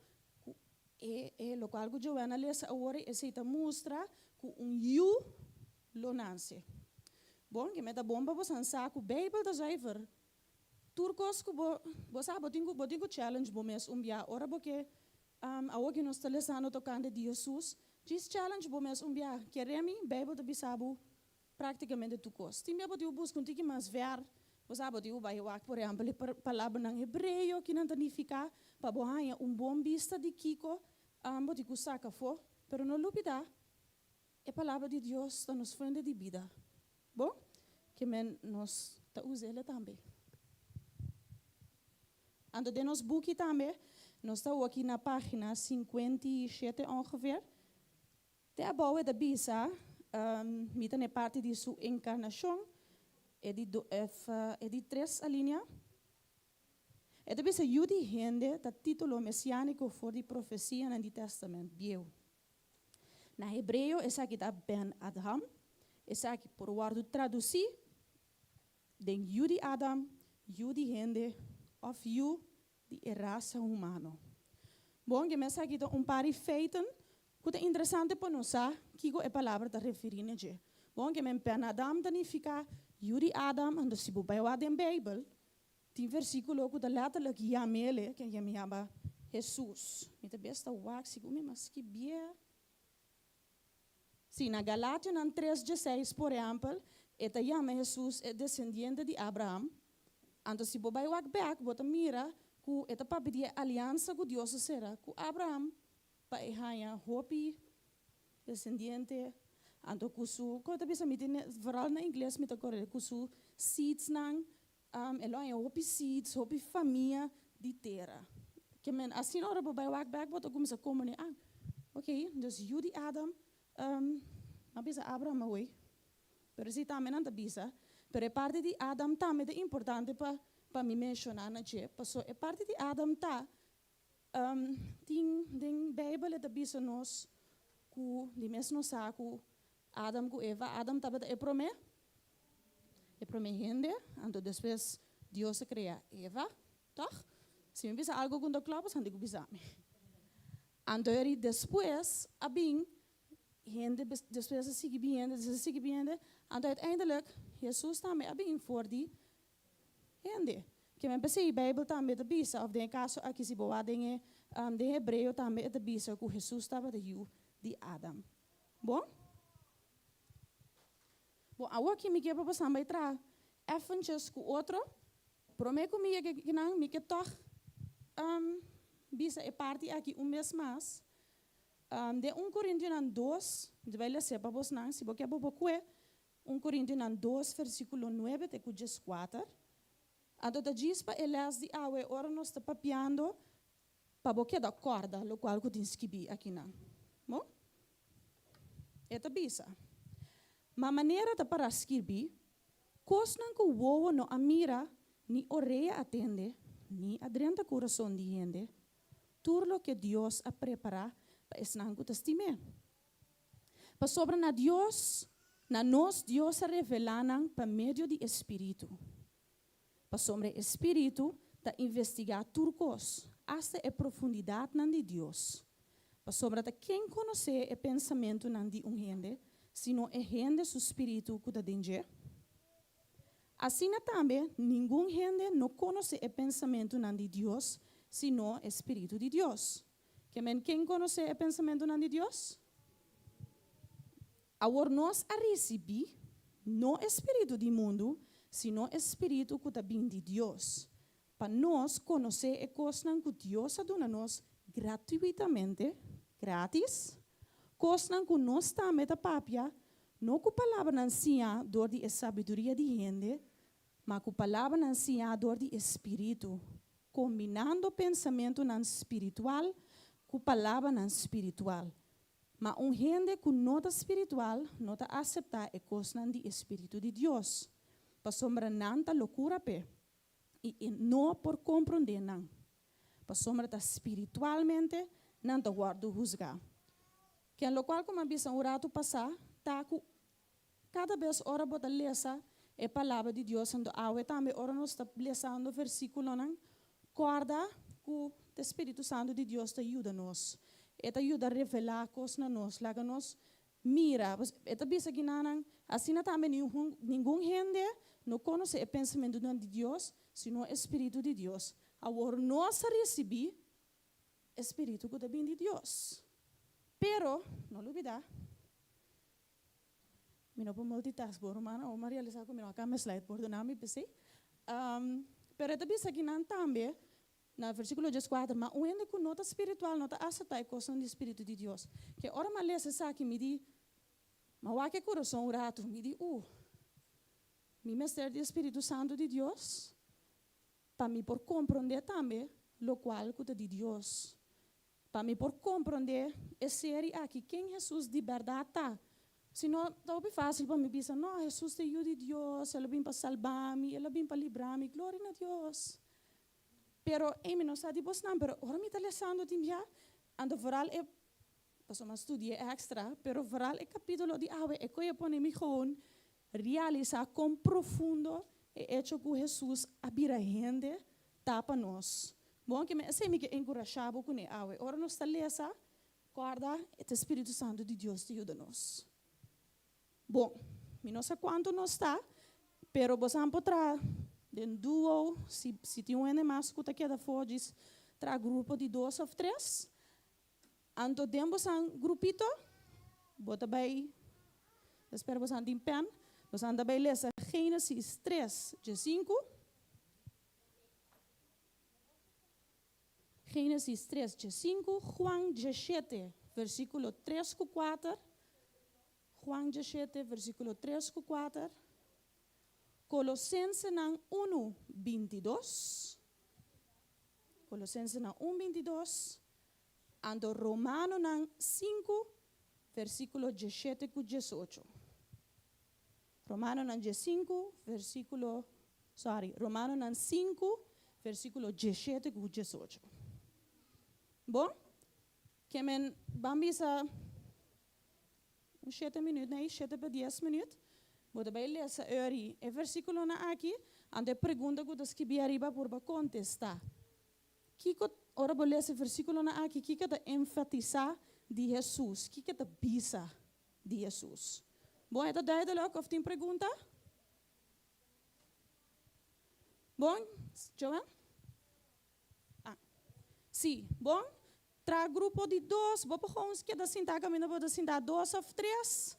lo qual que Joana lesa agora, esse está mostra que you lo nasce. Bom, que me dá bomba, você ansa que o Bíblia da zuiver. Turcos que você botinho challenge bom mês dia ora porque que nós estamos lesando tocando de Jesus diz challenge bom mês dia que remi Bíblia da bisabu praticamente turcos tem me botinho buscar que mais ver você botinho vai o por exemplo palavra em hebreu que não significa para bohanha bom vista de Kiko botinho saca fo pero não lupida é palavra de Deus está nos frente de vida bom que men nós ta usele também. Ando de nos boek também, nós estamos aqui na página 57 ongeveer. De abouwe da bisa, mita ne parte de sua encarnação, é de 3 a linha. É de bisa Judi gente, da título messiânico for de profecia no Testamento, bieu. Na hebreu, essa aqui da Ben Adam, essa aqui por guardo traduzir, den Judi Adam, Judi gente, of you, de raça humana. Bom, que me aqui par de feitos que é interessante para nós, que a palavra está referindo a. Bom, que me pen Adam significa Judi Adam, and se você vai na Bíblia, tem versículo que letterlijk Yamele, que chama Jesus. Met de beste wax, se você mas que bia. Sim, na Galatia 3:16, por exemplo, eta chama Jesus é descendente de Abraham. Então, se você vai back, você mira que eta para pedir aliança com Deus será com Abraham para errar hopi descendente. Anto kusu, ko tabi sa mitin, vooral na Engels met akore, kusu seeds nang, elo en hopi seeds, hopi familia di terra. Que men, assim ora bij wakback, wat ook om ze komen aan. Oké, dus Judy Adam, maar bisa Abraham away. Pero si tamen aan de bisa, pero é parte de Adam tamen de importante pa mi mencionar na je, paso é parte de Adam ta, ting Bijbel é de bisa nos, ku di mes nos saku, Adam ku Eva, Adam taba de prome gente, anto después Dios crea Eva, toch? Se me bisa algo quando klopas, andi ku bisa me. Anto eri después, abing, gente, después se sigue bien, anto uiteindelijk, Jesus também abing voor die gente. Que me pensei, a Bijbel também de bisa, of de caso aqui se boa dinge, de Hebreu também de bisa, que Jesus estava de Adam. Bom? Bom, agora que me quer para passar mais tra, eventjes com outro, prometo comigo que não me quer toch, bisa é parte aqui mês mais. De 1 Coríntios 2, de vai ler para vos não, se você quer para você, 1 Coríntios 2, versículo 9 até 4. Ando da diz para elas de awe, ora nós está papiando, para você da corda, lo qual que tens que vir aqui não. Bom? Eta bisa. Ma maneira da para escrever, cosnan que o ovo não amira, ni oreia atende, ni adrenta coração de gente, tudo que Deus a preparar para esnan que testime. Para sobre na Deus, na nós Deus a revelar para meio de Espírito. Para sobre Espírito, da investigar turcos, hasta a profundidade de Deus. Para sobre da quem conhecer o pensamento de gente, sino é gente su espírito que está dentro. Assim também, nenhum gente não conhece o pensamento de Deus, sino o espírito de Deus. Quem conhece o pensamento de Deus? Agora nós a receber, não o espírito do mundo, sino o espírito que está vindo de Deus. Para nós conhecer a coisa que Deus dá a nós gratuitamente, grátis, coisa que nós também da papia, não com palavra anciã dor de sabedoria de gente, mas com palavra anciã dor de espírito, combinando pensamento espiritual com palavra espiritual. Mas gente que não é espiritual, não está aceitar a coisa de espírito de Deus. Para sombra nanta loucura pe, e não por compreender não. Para sombra tá espiritualmente, não está guardo juzgar. Que é o qual, como a bisa um rato passar, tá com cada vez hora bota lesa a palavra de Deus ando awe também hora nós está lesando versículo não guarda que o Espírito Santo de Deus te ajuda nos. Eta ajuda a revelar coisas na nós, laga nós mira, eta bisa que não assim também nenhum gente não conhece o pensamento de Deus, sino o Espírito de Deus. Agora nós receber Espírito que vem de Deus. Pero, não olvidar, eu não posso multitask, hermana, ou Maria Lisa, eu não acabo slide por nome, pensei. Pero também aqui não também, no versículo 14, mas o ende com nota espiritual, nota aceitar a coisa do Espírito de Deus. Que ora mais lessa sabe me di, mas o que coração o rato me di, me mestre do Espírito Santo de Deus, para me por compreender também, lo qual que de Deus. Para me por compreender é série aqui quem Jesus de verdade tá. Se não tá bem fácil para me pensar, não, Jesus te ajuda de Deus, ele vem para salvar-me, ele vem para livrar-me, glória a Deus. Pero eu não sei de você não, pero ora me tá lendo de mim, ando vooral é, passou uma estudie extra, pero vooral é capítulo de awe, é que eu pone me gewoon realizar com profundo é hecho que Jesus abira gente tá para nós. Bom, que me sei que encorajava com ele. Ora nós está lesa, guarda, o Espírito Santo de Deus te ajuda nós. Bom, não sei quanto nós está, pero você não pode de duo, se tem mais que queda fora, tra grupo de 2 ou 3. Anto temos grupito, bota bem, espero você andem pen, você anda bem lesa Gênesis 3, de 5. Gênesis 3, 5, Juan 17, versículo 3 com 4, Juan 17, versículo 3 ku 4. Colossense ng 1:22. Colossense ng 1:22. Ando Romano ng 5, versículo 17 ku 18. Romano ng 5, Romano ng 5, versículo 17 ku 18. Bom? Kemen bambi sa 7 minutos, nee, 7 para 10 minutos. Bota vai ler essa hora e versículo na aqui, ande pergunta que das que biariba por ba contestar. Kiko ora vou ler esse versículo na aqui, que tá enfatizar de Jesus, que tá bisa de Jesus. Bom, é duidelijk of tem pergunta? Bom, Joan? Ah, sim, bom. Tra grupo de 2, vou para uns que da sentar caminho, vou da sentar 2 ou 3.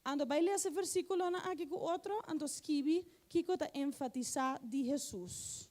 Ando vai ler esse versículo na aqui com outro, ando escrevi que está enfatizar de Jesus.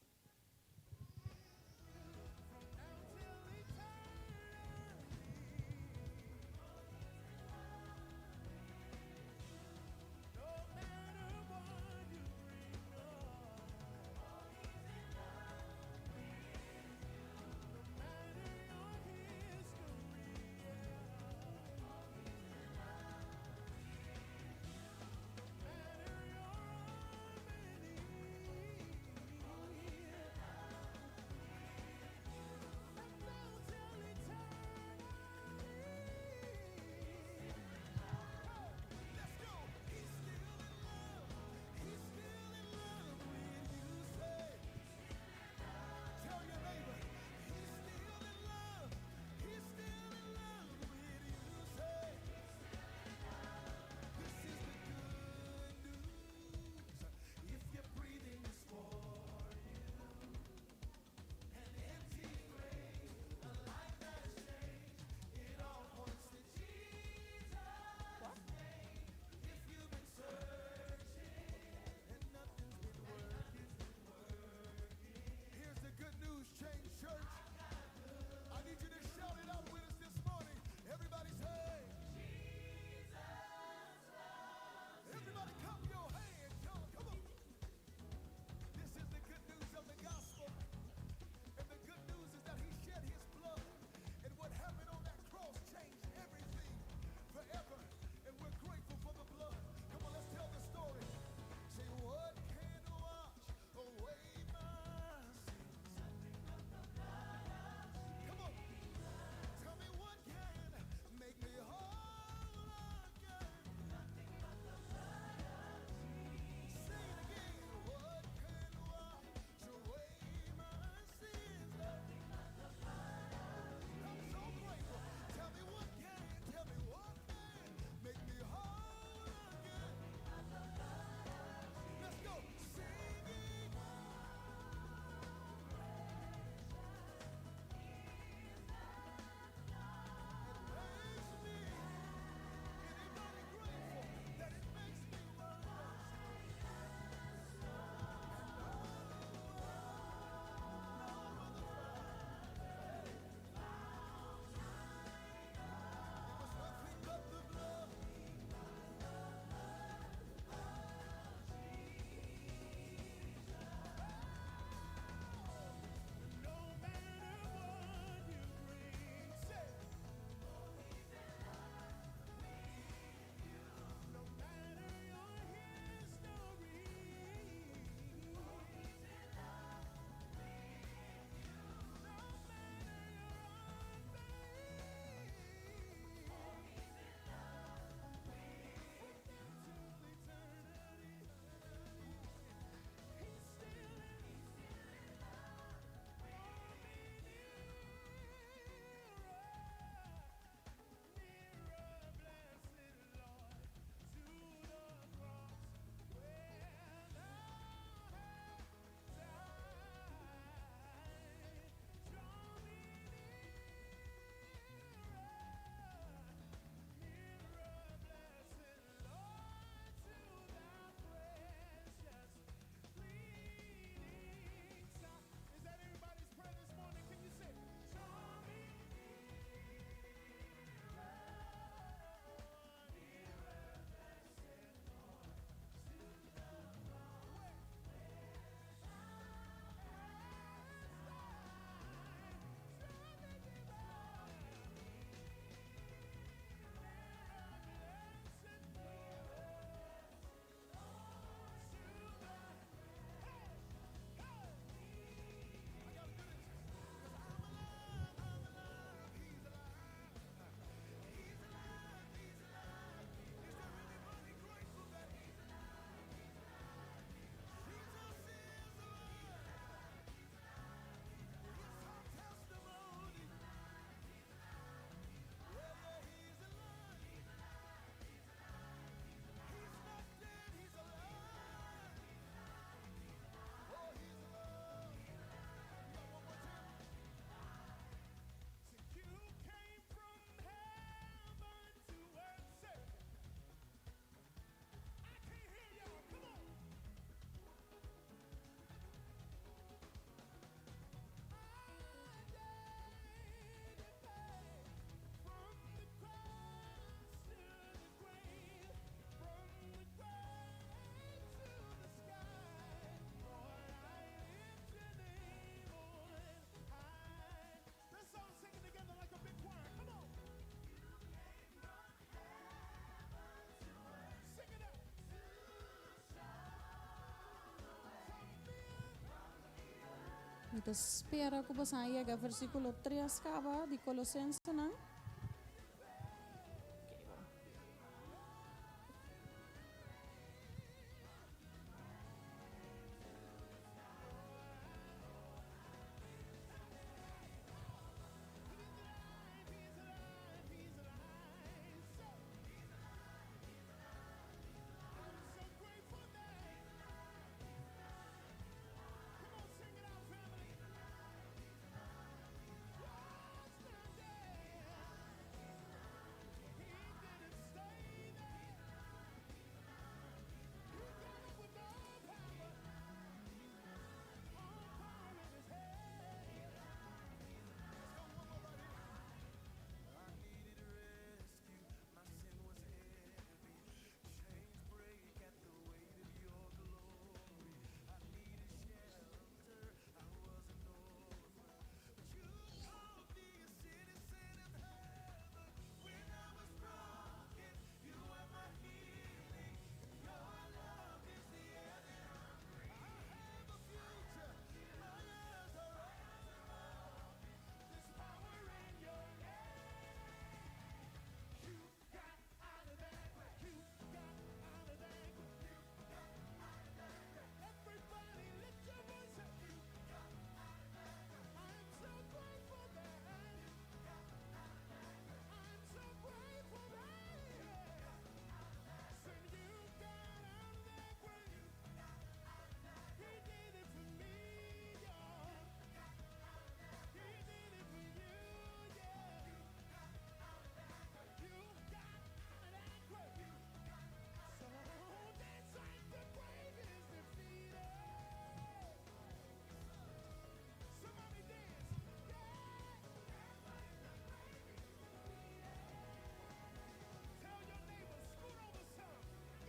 te espera que você llega versículo 3 acaba de Colosenses, não?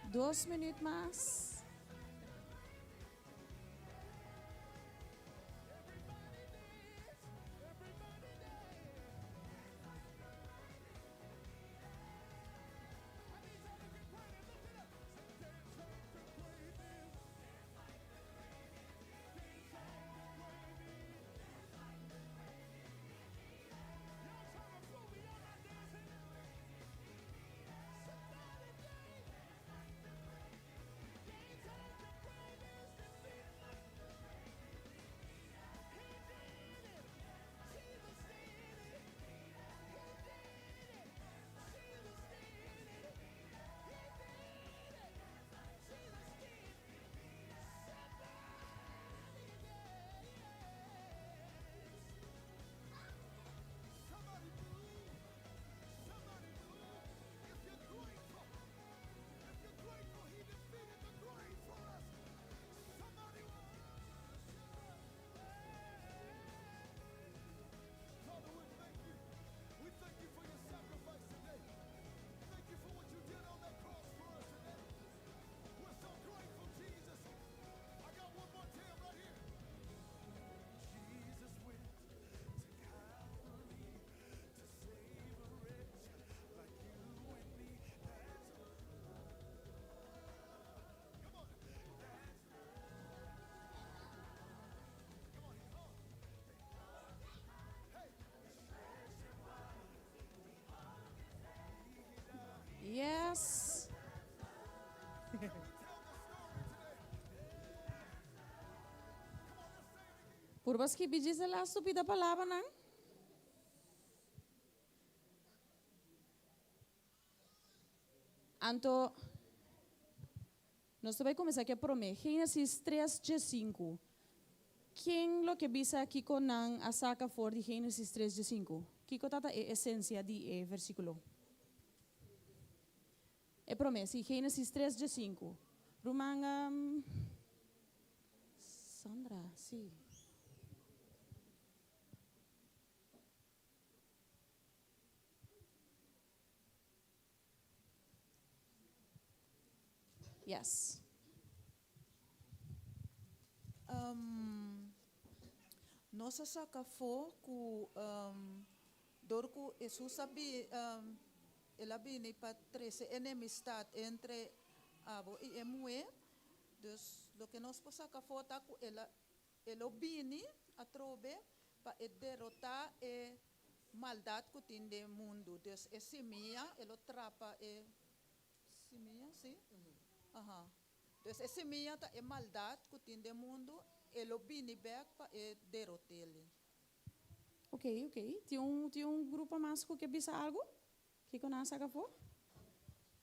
Dos minutos mais. Yes. Por vos que pedis a estúpida palavra, não? Anto, nós vamos começar aqui a prometer. Gênesis 3, 5. Quem lo que bisa aqui com a saca for de Gênesis 3, 5? Kiko tata a essência de versículo. É promessa, Gênesis 3, 5. Rumanga. Sandra, sim. Yes. Nossa saca for ku dorku Jesus sabi ela bini para 13 enemistad entre abo e emue. Dus lo que nós possa ka for ta ku ela bini atrobe para derrotar a maldade que tem no mundo. Então, é semia, ele atrapa semia, sim? Aham. Então, é semia é maldade que tem no mundo, ele vem back para derrotar ele. Ok. Tem grupo mais que quer dizer algo? Que conhece a for?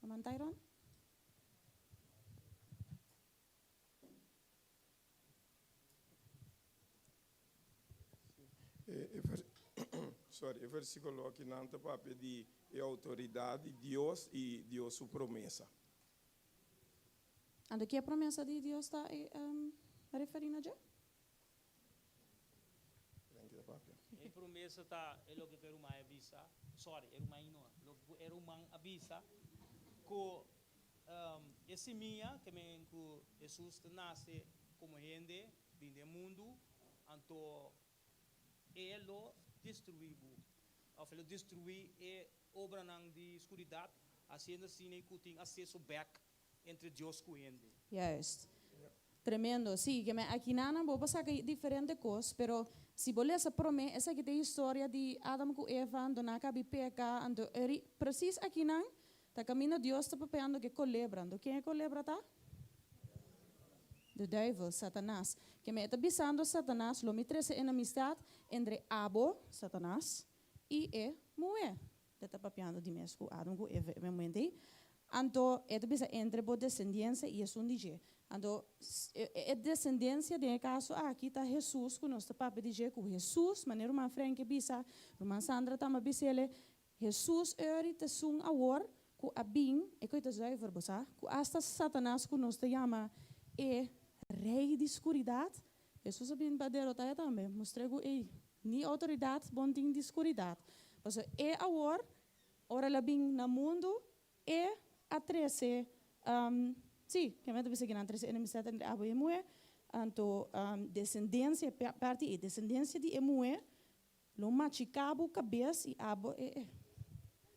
Mantairon? O versículo aqui não está para pedir a autoridade de Deus e Deus sua promessa. Ando que a promessa de Deus está referindo a já? A promessa tá é lo que quero mais avisa. Sorry, era uma ino. Lo que era uma avisa que esse minha que me que Jesus nasce como gente do mundo, então ele destruiu, ou ele destruir a obra de escuridão, assim que tem acesso back entre Deus e a gente. Yes. Tremendo, sim, que aqui não vou passar diferente coisas, pero se você essa promessa, essa que tem história de Adam com Eva, ando na cabe peca, ando precis aqui não, tá caminho Deus está preparando que colebra, ando quem é colebra tá? The devil, Satanás. Que me está bisando Satanás, lo me trece enemistad entre Abo, Satanás, e mulher. Está preparando de mesmo Adam com Eva, me mente. Anto, é bisa entre bo descendência e é um DJ. Anto, é descendência de caso aqui está Jesus, que nós está para dizer que Jesus, maneira uma frente que bisa, uma Sandra tá bisa ele, Jesus te sung awor, que a bing, e que está zuiver bosa, que hasta Satanás que nós te chama rei de escuridade. Jesus a bing para derrotar também, mostrei que ni autoridade, bom ting de escuridade. Mas awor, ora la bing na mundo, a 13, sim, que a gente pensa que na 13 enemistade entre Abo e mulher, então descendência parte e descendência de mulher, lo machicabo cabeça e Abo é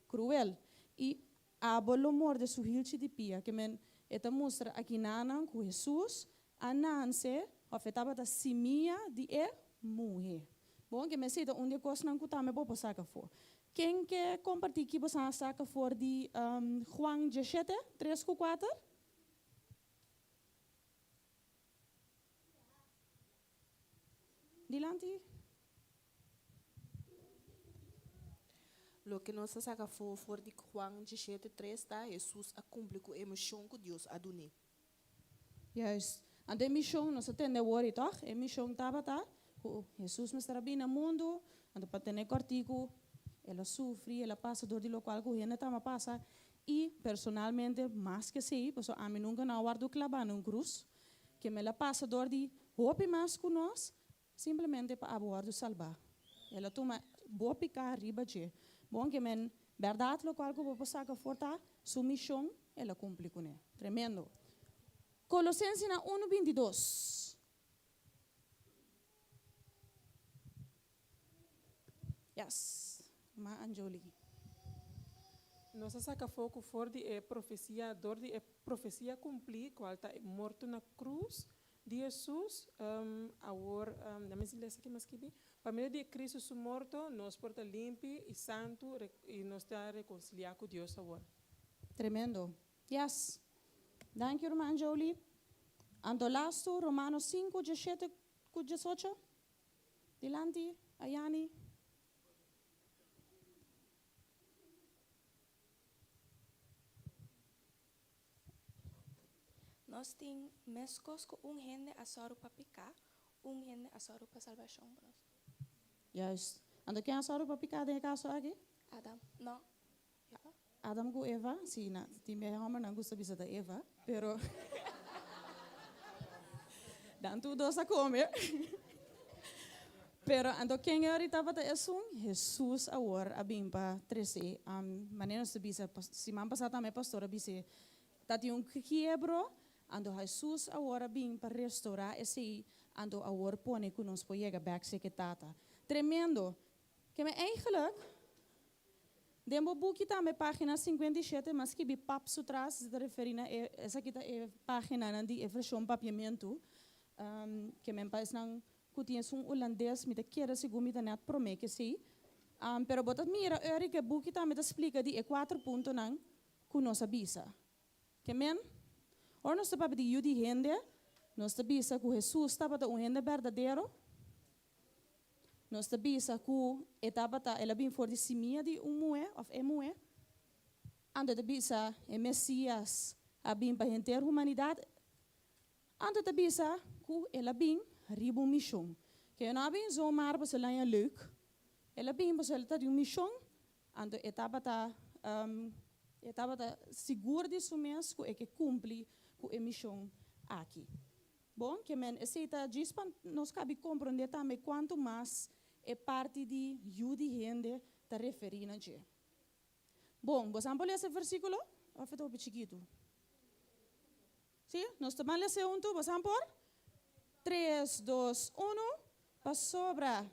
cruel e Abo lo morde su hilchi de pia, que men eta mostra aqui nanan com Jesus, a nanse afetava da simia de mulher. Bom, que me sei onde coisa não cutame bo passar for. Quem quer compartilhar que você saca for de Juan 17, 3-4? Dilante. Lo que nós saca for de Juan 17, 3, tá? Jesus a cumprir com a emoção que Deus a dune. Yes. A missão, nós temos worry, tá? A missão estava, tá? Jesus me está bem no mundo, ando para ter cortico. Ela sofre, ela passa dor de lo qual que ela tama passa e personalmente mais que sei, porque a mim nunca não guardo clavar num cruz, que me la passa dor de hope mais com nós, simplesmente para abordo salvar. Ela toma boa picar arriba de, bom que men verdade lo qual que vou passar que forta, sua missão ela cumpre com ele. Tremendo. Colossenses 1:22. Yes. Ma Anjoli. Nós saca foco for de profecia, dor de profecia cumprir, qual está morto na cruz de Jesus, agora, na minha silência aqui mais que bem, para meio de Cristo su morto, nós porta limpo e santo e nós está reconciliar com Deus agora. Tremendo. Yes. Thank you, irmã Anjoli. Ando lasto, Romanos 5, 17, 18. Dilante, Ayani. Nós temos mescos com gente a soro para picar, gente a soro para salvação. Yes. Ando quem a soro para picar de caso aqui? Adam, não. Adam com Eva, sim, na time homem não gosta de da Eva, pero dan tu dosa comer. Pero ando quem ahorita bata Jesus agora a bimpa 13, maneira se bisa, se man passata me pastora bise, tati quiebro, ando Jesus agora bimpa restaurar esse, ando agora pone que nos pode back secretata. Tremendo. Que me eigenlijk Dembo boek kita me página 57, mas que bi pap sutras se referindo a essa kita página nandi e versão papiamento, que me parece não que tienes um holandês, met queda segundo met net promete sim. Pero botas mira, que boek tá met explica die 4 puntos nang que nós avisa. Que men? Or nós tá para de yudi gente, nós tá avisa que Jesus tá para um gente verdadeiro. Nós tá avisa que etapa tá ela bem for de simia de moe of moe. Anda tá avisa é Messias a bem para inteira humanidade. Anda tá avisa que ela bem ribo missão. Que não bem zomaar para se lá leuk. Ela bem para se ela tá de missão. Anda etapa tá seguro de sumes que cumpre com a missão aqui. Bom, que men essa diz para nós cabe compreender também quanto mais é parte de Judi gente tá referindo a gente. Bom, você pode ler esse versículo? Ou foi tão chiquito? Sim? Nós estamos lendo junto, você pode? 3, 2, 1, para sobra.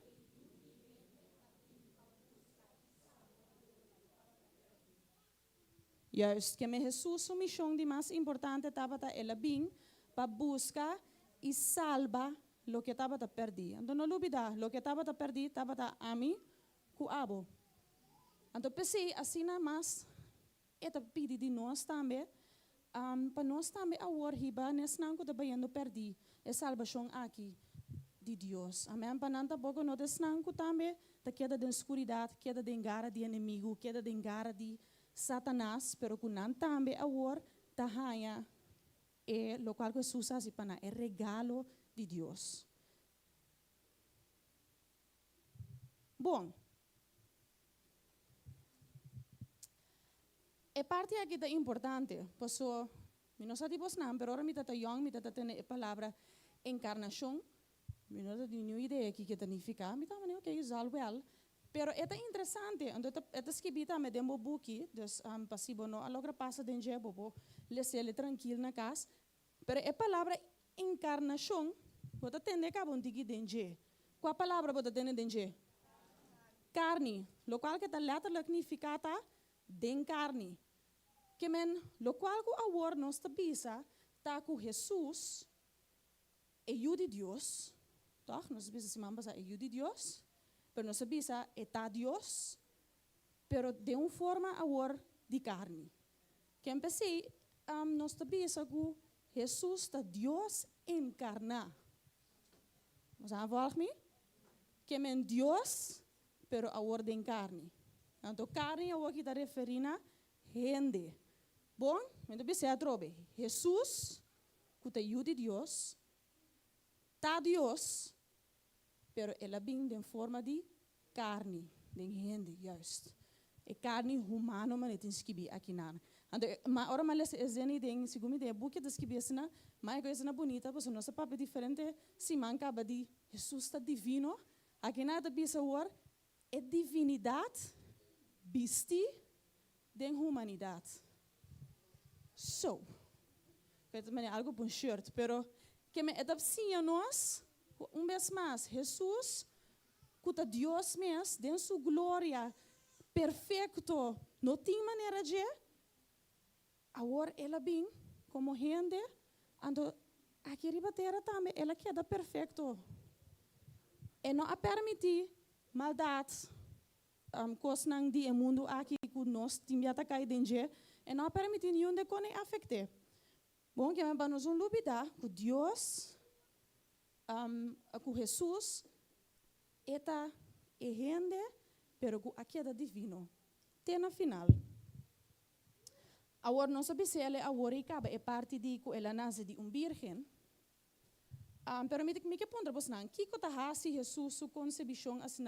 Juist, que me Jesus sua missão de mais importante estava ela bem para buscar e salvar lo que estava perdido. Então não olvidar, lo que estava perdido estava a mim com abo. Então pensei assim na mais eta pedi de nós também, para nós também a worhiba nesse não que estava indo perdido, é salvação aqui de Deus. Amém. Para não pouco não desse não que também da queda da escuridão, queda da engara de inimigo, queda da engara de Satanás, pero que não também a war tahanha é lo qual Jesus assim para é regalo de Deus. Bom, é parte aqui da importante, posso, não sei se não, pero agora me está young, me está tendo a palavra encarnação, me não tem nenhuma ideia que significa, me está falando que usar well. Pero é interessante, ando é escrito me demo book, dus passivo no, alogra passa den je bobo, lê tranquilo na casa. Pero é palavra encarnação, bota tende que bom digi den je. Qual palavra bota tende den je? Carne, lo qual que tá letterlijk significata den carne. Que men, lo qual que awor nos bisa, tá com Jesus, é de Deus, toch? Nos bisa se mamba é de Deus. Pero não sabia está Deus, pero de uma forma agora de carne. Que empecei, nós sabia que Jesus está Deus encarnado. Você volta me? Que men Deus, pero agora de carne. Então carne é o que está referindo a gente. Bom, então você atrobe. Jesus, que está de Deus, está Deus. Pero ela vem de forma de carne, de gente, juist. É carne humana, mas não esquibi aqui nada. Mas agora mais é zeni de segundo de buque de esquibi assim, mas coisa na bonita, porque nossa papel diferente, se manca de Jesus está divino, aqui nada bisa war é divinidade, bisti, de humanidade. So, que é algo por shirt, pero que me é da sim a nós. Vez mais, Jesus, que Deus mesmo, de sua glória, perfeito, não tem maneira de, agora ela vem como gente, ando aqui ribatera também, ela queda perfeito. E não a permitir maldade, coisas não de mundo aqui que nós temos a cair dentro, e não a permitir nenhum de cone afetar. Bom, que é para nós olvidar que Deus com Jesus eta é gente, pero com a queda divino. Tem na final. Agora não sabe se ela agora é parte de que ela nasce de virgem. Pero me que ponta vos não, que tá hasi Jesus su concepção assim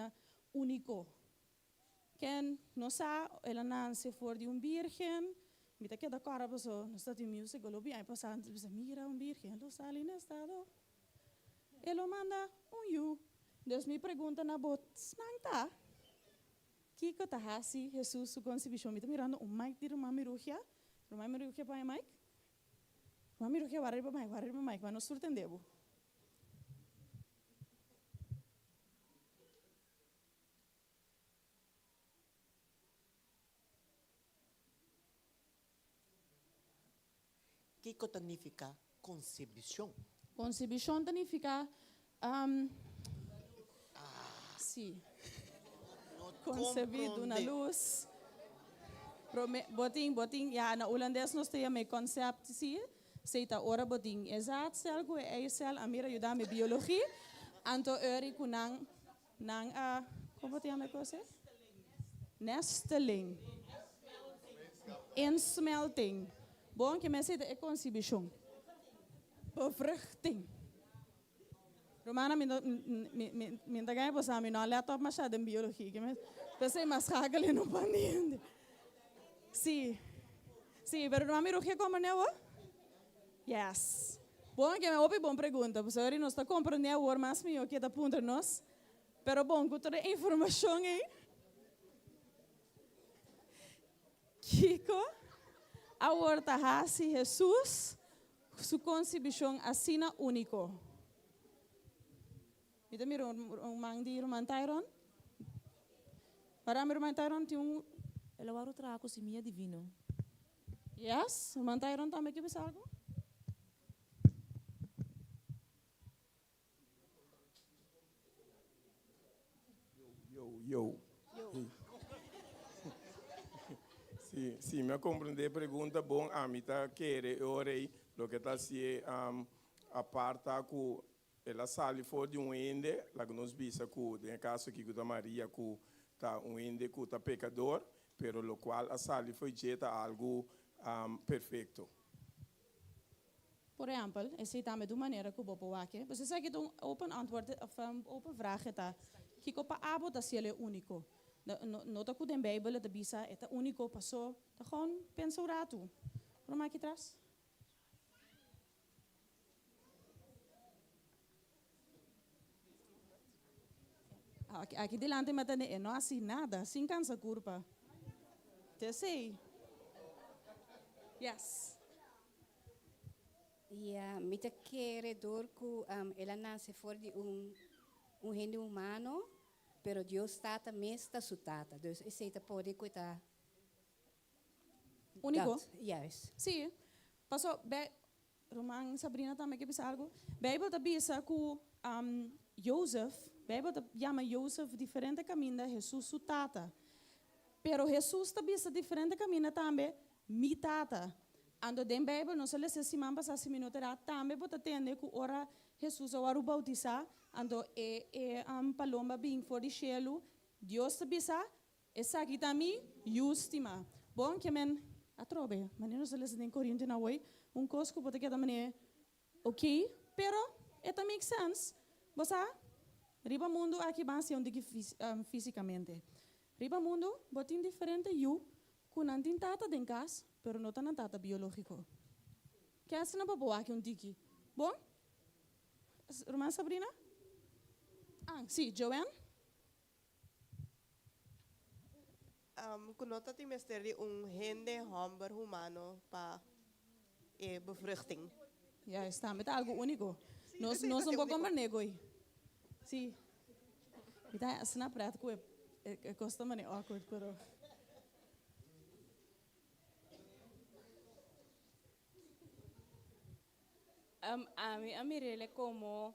único. Quem não sabe ela nasce for de virgem. Me tá queda cara vos no está de música lo bem passando, você mira virgem, lo sale no estado. Ele manda you. Deus me pergunta na bot, não tá? Que tá hasi Jesus su concepção. Me tá mirando mic de Roma Mirugia. Roma Mirugia para mic. Roma Mirugia vai para mic, mas não surpreendeu. Que significa concepção? Concepção significa Sí. Concebido na luz. Boting, ja, na holandês nós temos um conceito, sim. Seita ora boting, exato, selgo é cel, a mira ajudar me biologia. Anto eri kunang, como te chama coisa? Nesteling. Insmelting. Bom que me seita é concebição. Bevruchting. Romana, me ganha você a mim não laptop mas já de biologia que me pensei mas cagale no pandiende. Sim, sim, pero não me roque como né o? Yes. Bom que me ouve bom pergunta, você ori nós está compreendendo o mais meu que está punta nós, pero bom que toda informação aí. Kiko, a horta hasi Jesus, sua concebição assina único. Ito mi mang di romantairon? Para mi romantairon ti un Ela waru trago si mia divino. yes, romantairon também que bisa algo? Yo. Sim, me compreender pergunta bom a mim tá querer orei lo que tá se a parte com ela sale for de ende lá que nós bisa com em caso aqui com Maria com tá ende com tá pecador pero lo qual a sale foi jeta algo perfeito. Por exemplo, esse também de maneira que o bobo wake. Você sabe que um open antwoord of open vraag tá que copa abo da se ele único. Nota que den Bijbel de bisa é único passou, tá gewoon pensa o rato. Por mais que traz. Aqui delante me tá não assim nada, sem cansa curva. Te sei. Yes. Ja, met een keer door ela nasce voor die gente humano, pero Dios tata mesta su tata. Dus is het pode cuidar. Único? Juist. Sim. Passou, Roman, Sabrina também quer pensar algo. Bijbel tá bisa que Joseph, Bijbel tá chama Joseph diferente caminho da Jesus su tata. Pero Jesus tá bisa diferente caminho também mi tata. Ando den Bijbel, não se lê se man passa 6 minutos lá, também bota tende que ora Jesus o bautizar, ando paloma bem for de cielo, Deus te bisa, essa aqui também justima. Bom que men atrobe, mas não se lê se den Coríntios na hoje, cosco bota que também ok, pero it makes sense. Você riba mundo aqui base onde que fisicamente. Riba mundo botin diferente you, com antin tata den casa. Pero não está na tata biológico. Que é assim na boa aqui tiki. Bom? Irmã Sabrina? Sim, Joanne? Kunota ti mesteri gente homber humano para bevruchting. Ja, está met algo único. Nós não vamos comer negoi. Sim. Então, assim na prática, custa mais awkward, pero a mí mirele como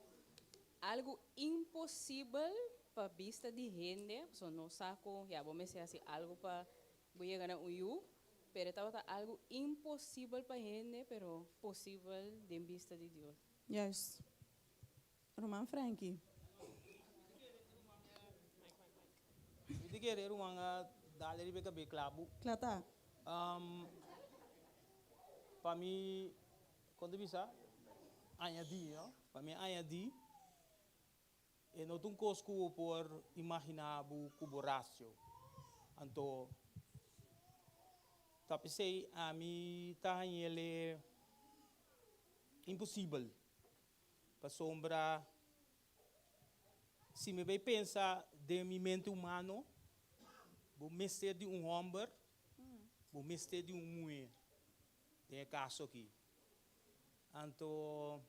algo imposible para vista de gente, so no saco, ya vos me decís así algo para voy a ganar un you, pero estaba algo imposible para gente, pero posible de vista de Dios. Yes. Roman Frankie. Hindi kaya mga dali rin ka beklabu. Klata. Para mim, quando bisa, añadir, ¿no? Para mí añadir, no tengo cosco por imaginar o ratio. Então, tapesei a mim tá ele impossível. Para sombra, se me vai pensar de minha mente humano, vou mexer de homem, vou mexer de mulher. Tem caso aqui. Então,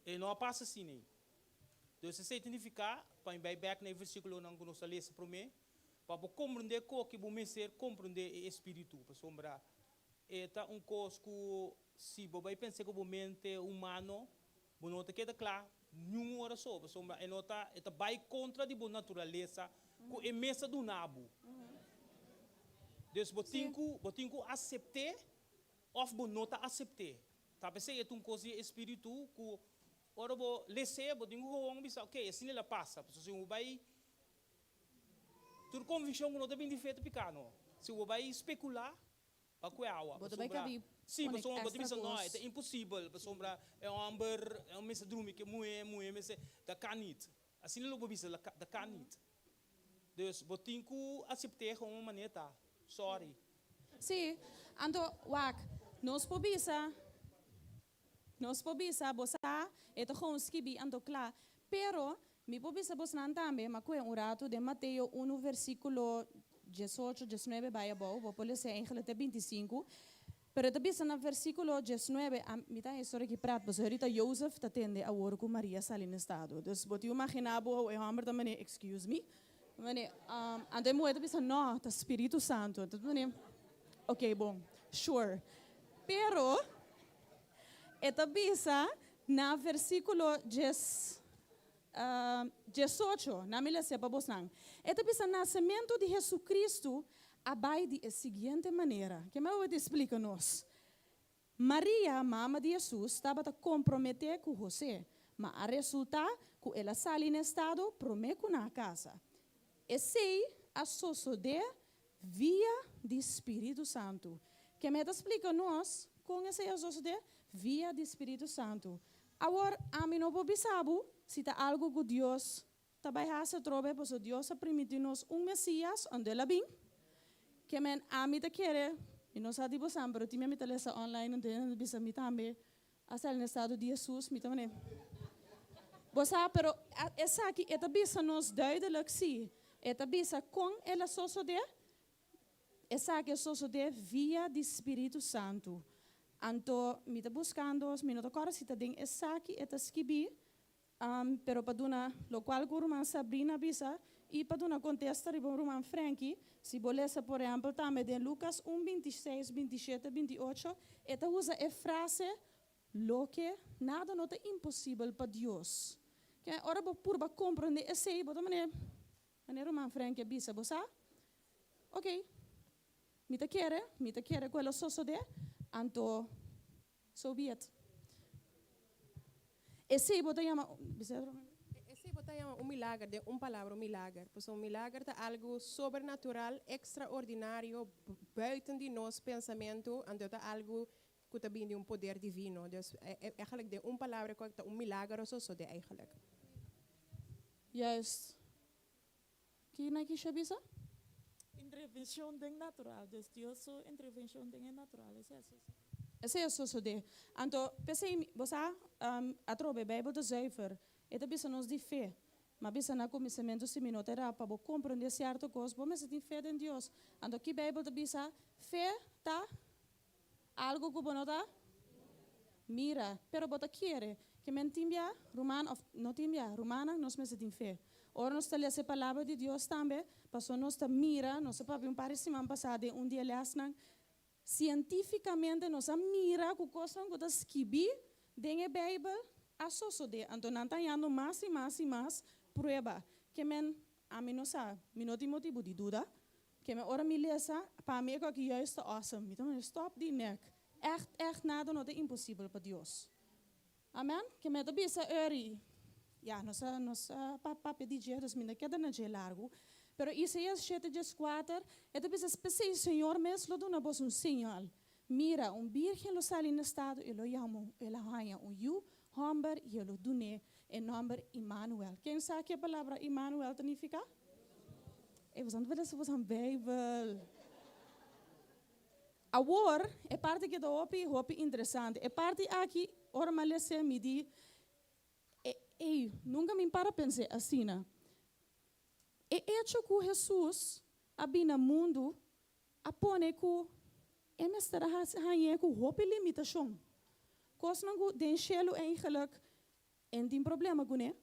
e não passa assim, né? Então, se você identificar, para ir back no versículo não nós lemos para mim, para compreender o que vou mexer, compreender o espírito, para sombra. Eta coisa que se você pensa que o mente humano, você não queda claro, nenhuma hora só, sombra, e nota, eta vai contra de boa natureza, com a mesa do nabo. Dus botinho aceitar, ou bo nota aceitar. Tá pensando é um coisa espírito, que ora bo lese, botinho com bisa, ok, assim ela passa, se o vai tur convicção que não tem bem feito picano. Se o vai especular, para que água. Sim, mas sombra botinho bisa não, é impossível, sombra é um amber, é um mesa drume que moe mesa da canit. Assim ela bo bisa da canit. Dus botinho aceitar com uma maneira. Sorry. Sim, ando, wak, nós pobisa, bosa, eto gewoon skibi ando claro. Pero, mi pobisa bos nan tambe, ma kwe un rato de Mateo 1 versículo 18, 19 vai above, vou pode ser eigenlijk até 25. Pero também na versículo 19, me tá história que prato, mas ahorita Joseph tá tende a ouro com Maria sali no estado. Dus, botiu imaginabo, eu hammer também, excuse me. Ando moeda bisa no, tá Espírito Santo. Ok, bom, sure. Pero, eta bisa na versículo 18, na milha sepa bosnang. Eta bisa nascimento de Jesucristo abai de seguinte maneira. Que eu te explico nos. Maria, mama de Jesus, estava a comprometer com José, mas a resultar que ela sali no estado, promete na casa. Esse a suceder via do Espírito Santo. Que me explica nós com esse a suceder via do Espírito Santo. Agora, a mim não vou saber se está algo que Deus também has trobe, pois Deus permitiu nos Messias onde ela vem. Que men a mim te quer, e nós a tipo sempre, eu tinha me telesa online onde eu bisa me também, a ser no estado de Jesus, me também. Bosa, pero essa aqui é bisa nos duidelijk zie. Eta bisa com ela suceder, essa que suceder via do Espírito Santo. Anto me tá buscando, me não agora se tá dentro essa que eta skibi, pero para dona, lo qual com irmã Sabrina bisa e para dona contesta riba irmã Frankie, se bolesa por exemplo também de Lucas 1:26, 27, 28, eta usa a frase lo que nada não é impossível para Deus. Que ora por compreender esse aí, bota maneira Maneiro man Frank bisa bosa? Ok. Mita quer quello sosso de anto so be it. Esse bota chama Esse bota chama milagre, de palavra milagre. Pois milagre é algo sobrenatural, extraordinário, buiten de nosso pensamento, ando é algo que também de poder divino. Dus eigenlijk de palavra que é milagre sosso de eigenlijk. Juist. Que na que chabisa? Intervenção den natural, dus Deus intervenção den natural, é isso. Esse é o de. Então, pensei, você a trobe Bíblia do zuiver, é da bisa nos de fé, mas bisa na começamento se minuto era para compreender certo coisa, bom, mas tem fé em Deus. Então, que Bíblia da bisa fé tá algo que não tá mira, pero bota querer que mentimbia romana of não timbia romana nós mesmo tem fé. Ora nós está lendo a palavra de Deus também, passou nós está mira, nós papi semana passada dia lesnan cientificamente nós mira com coisa que está escrito dentro da Bíblia a suceder. Então não está indo mais e mais prova que men a mim não sabe, me não tem motivo de dúvida, que men ora me lesa para mim que juist awesome, então stop die nek. Echt nada não é impossível para Deus. Amen. Que me também sa eri. Ja, nossa papi DJ dus minha queda na je largo. Pero Isaías 7:4, é também especial Senhor mesmo lo dona vos sinal. Mira, virgem lo sale no estado e lo llamo, ela hanha yu, homber e lo dune em nome Emmanuel. Quem sabe que a palavra Emmanuel significa? Vos aan het vos aan Bijbel. Agora, é parte que hopi interessante. É parte aqui, ora malese me di, nunca me para pensar assim, né? É hecho que Jesus abina mundo, apone que é mestra hanhe que hopi limitação. Coisa não den chelo eigenlijk en tem problema com né?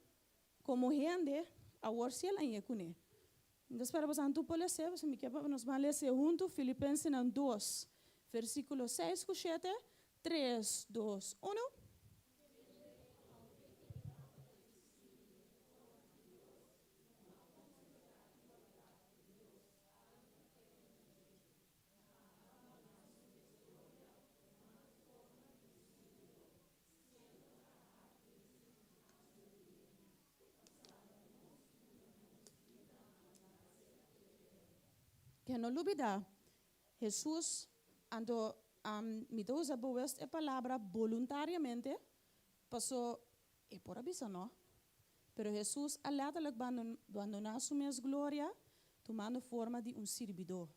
Como gente, agora se ela hanhe com né? Então, para você antu pode ser, você me quer para nós vale ser junto Filipenses 2. Versículo 6, 7, 3, 2, 1. que no olvida, Jesús, ando, me usa a palavra voluntariamente, passou, é por aviso, não? Pero Jesús, alatelijk abandonar sua minha glória, tomando forma de servidor.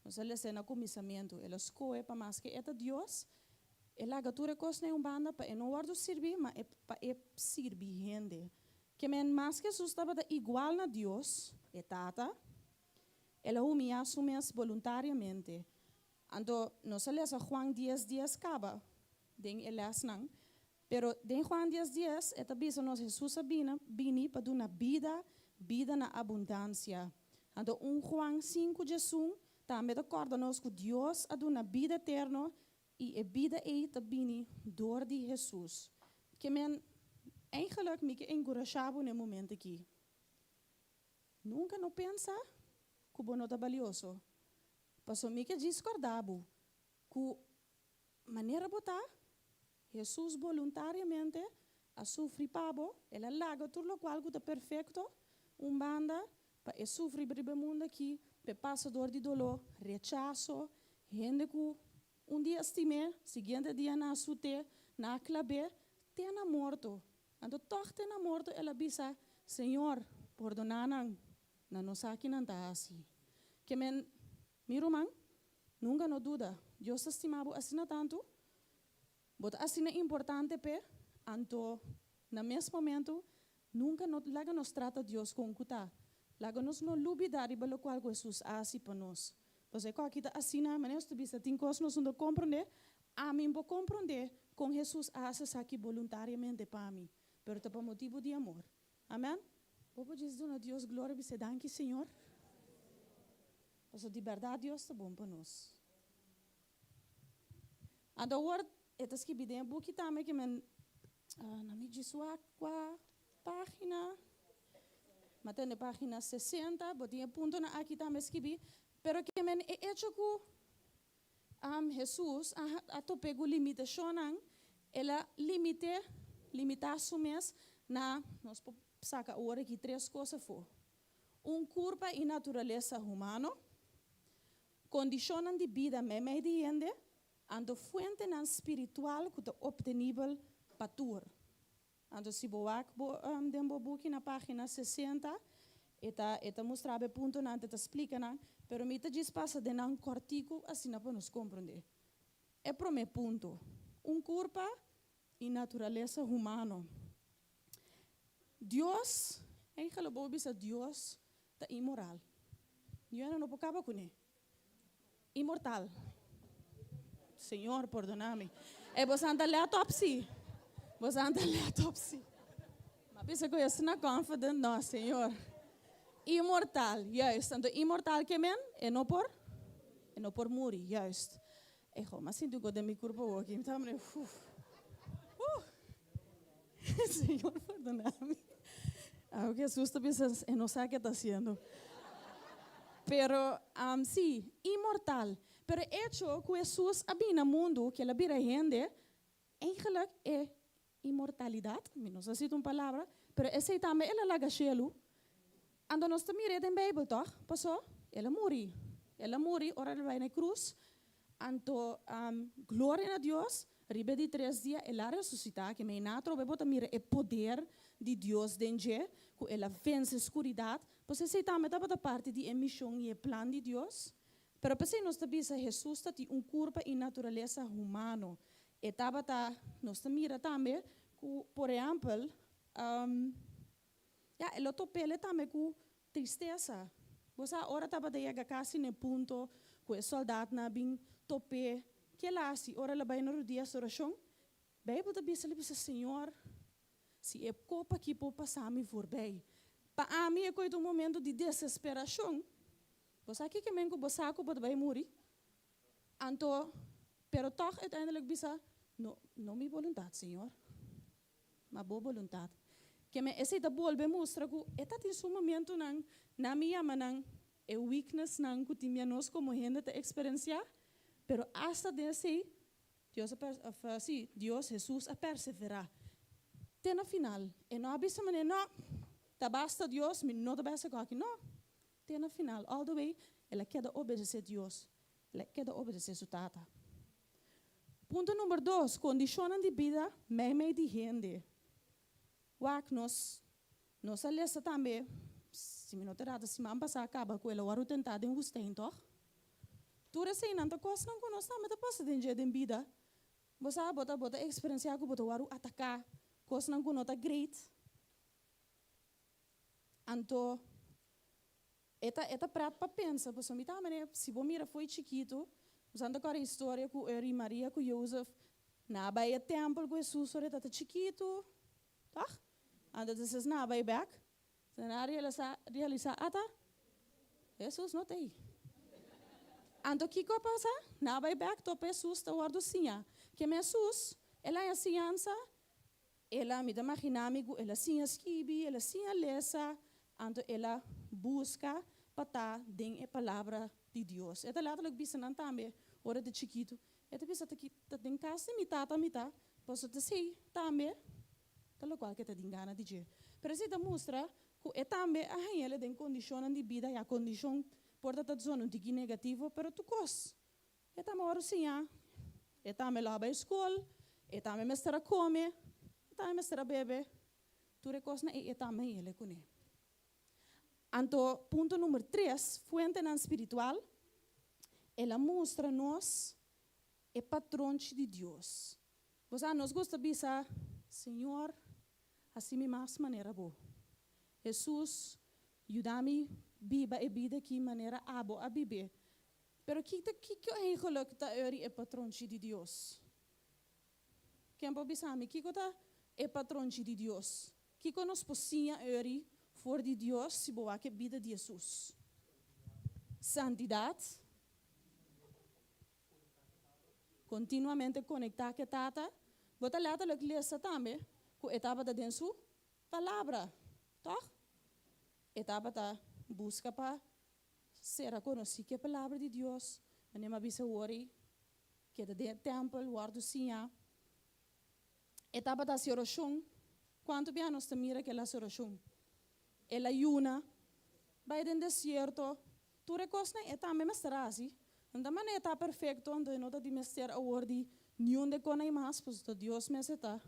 Nós ele é no comissamento, ele escolhe para mais que é Deus, ele agatura coisa banda para não guardar servir, mas para servir gente. Que men mais que Jesus estava igual a Deus, é tata, ele assume voluntariamente. Então, nós lemos Juan 10:10 acaba, den ele não. Pero den Juan 10:10, é também nós Jesus vini para dar vida na abundância. Então, Juan 5:1 também acorda nós que Deus a dar vida eterna e a vida é também door de Jesus. Que men eigenlijk me encorajado no momento aqui. Nunca não pensa que não é valioso. Passou me que discordava que maneira botar Jesus voluntariamente a sofrer pabo, ela larga tudo o qual é perfeito, banda para sofrer para o mundo aqui, para passador de dolor, rechaço, gente que dia estime, seguinte dia na sute, na clave, tenha morto. Então, toch tenha morto, ela bisa, Senhor, perdonanan, na nossa aqui não está assim. Que men, miro man, nunca no duda, Deus estimava assim tanto, mas assim é importante, anto, no mesmo momento, nunca nos trata Deus com cuta. Laga nos não lubidar e pelo qual Jesus assim para nós. Pois é que aqui assim, mas nós temos tem coisas nós não compreender, a mim vou compreender com Jesus assim aqui voluntariamente para mim, pero é por motivo de amor. Amém? Vou dizer a Deus glória e se danke, Senhor. Pois de verdade Deus está bom para nós. And agora это скибиде буки também que men na me diz a página mas na página 60 botinha ponto na aqui também esquibi pero que men é hecho que Jesus a tope com limitação ela limitar sumes na nós saca agora aqui três coisas for curva e natureza humano condicionam de vida mediante ando fuente nan espiritual que é obtenível para tur. Ando se boak dembo book na página 60 eta mostrava ponto nan te explica nan, pero mita diz passa de nan cortico assim para nos compreender. É pro me ponto. Curpa e natureza humano. Deus, em gelabo bisa Deus tá imoral. Yo não pocava com imortal. Senhor, perdona-me. É você anda lá autopsia. Você anda lá autopsia. Mas pensa que eu estou na confident, não, Senhor. Imortal, juist. Então, imortal que men, é não por morrer, juist. Mas sinto que eu dei meu corpo aqui, então, Senhor, perdona-me. O que assusta, pensa, eu não sei o que está fazendo. Pero, sim, imortal. Pero hecho que Jesus habita no mundo, que ele vira gente, eigenlijk é imortalidade, não sei se é uma palavra, pero esse também ele laga chelo. Ando nós também lemos na Bíblia, toch? Passou? Ele morre, ora ele vai na cruz. Anto glória a Deus, ribe de 3 dias, ele ressuscita, que me natro, bebo também é poder de Deus dentro, que ele vence a escuridade. Pois esse também está da parte de missão e plano de Deus. Pero pensei nós também se Jesus tem curva e natureza humano. E nós também também, por exemplo, ele topele também com tristeza. Você ora estava de chegar quase no ponto que o soldado na bem tope, que lá assim, ora ela vai no dia de oração, bem pode pensar ele pensa Senhor, se é copa que pode passar me for bem. Para mim é um momento de desesperação. Você aqui que mengo bosaco pode vai morrer. Anto, pero toch uiteindelijk bisa não me vontade, Senhor. Mas boa vontade. Que me esse da bolbe mostra que eta tem um momento na minha manang é weakness nang que tinha nós como gente te experienciar, pero hasta desse Deus Jesus a perseverar. Até no final, e não abisa mané não, tá basta Deus, me não tá basta aqui não. até no final, all the way, ela quer obedecer a Deus. Ela quer obedecer a sua tata. Ponto número 2, condições de vida, meio de gente. Wak nós alessa também, se me notar, se me passar acaba com ela, o aru tentar em você, então. Tu recém não coisa não conosco, mas tá passa de dia de vida. Você bota experiência que bota o aru atacar, coisa não conosco great. Então, eta prato para pensar, porque me tá mané, se você mira foi chiquito, você anda com a história com Eri Maria com Joseph, na baía templo com Jesus, era tá chiquito, tá? Anda desses na baía back, se na realizar ata, Jesus não tem. Então, o que passa? Na baía back, topa Jesus, tá guardo sinha, que Jesus, ela é a ciência, ela me dá imaginamigo, ela sinha esquibi, ela sinha lesa, então ela busca para dar a palavra de Deus. Esta lata log bisa nan tambe, ora de chiquito. Esta bisa ta den casa mita, posso te sei tambe, tal qual que te dingana de je. Pero se ta mostra que tambe a ela den condição de vida e a condição porta ta zona de negativo, pero tu cos. Esta ma ora sinha, esta me lava escola, esta me mestra come, esta me mestra bebe. Tu recos na esta me ele cune. Então, ponto número 3, fuente não espiritual, ela mostra-nos o patrão de Deus. Você nos gosta de dizer, Senhor, assim me mais maneira boa. Jesus, ajuda-me a vida que maneira abo a viver. Pero que eigenlijk tá é patrão de Deus? Quem pode dizer, que é patrão de Deus? Que nos possível voor die Deus se boa que vida de Jesus. Santidade. Continuamente conectar com a tata. Bota lata lo que lesa também. Com etapa da densu palavra. Tá? Etapa da busca para ser conhecido que a palavra de Deus. Anema bisa worry. Que da templo guardo sinha. Etapa da oração. Quanto bem nós mira que ela oração? Ela ayuna, vai dentro do deserto, tu recosna e também mestra assim, não também está perfeito, onde não está de mestra a ordem, nenhum de conai mais, pois o Deus me está.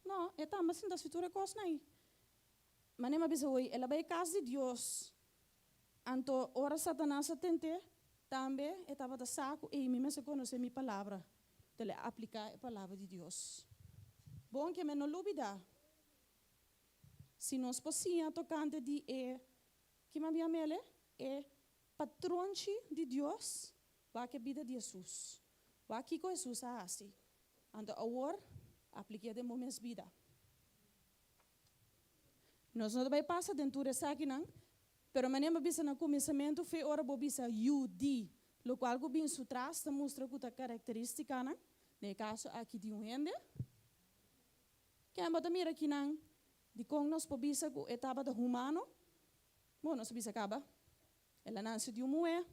Não, é também assim, se tu recosna aí. Mas nem me bisa hoje, ela vai casa de Deus, então ora Satanás atente, também estava da saco e me se conhece minha palavra, de aplicar a palavra de Deus. Bom que me não lubida. Se nós possíamos tocante de que me amele é patrão de Deus, vai que vida de Jesus, vai que com Jesus é assim, então agora aplique de momentos vida. Nós não vai passar dentro dessa aqui não, pero maneira bisa no começamento foi hora bobisa UD, lo qual go bin sutras mostra que a característica não, no caso aqui de ende, que é bota mira aqui não. De como nós pobisa com etapa do humano, bom, nós bisa acaba. Ela nasce de mulher,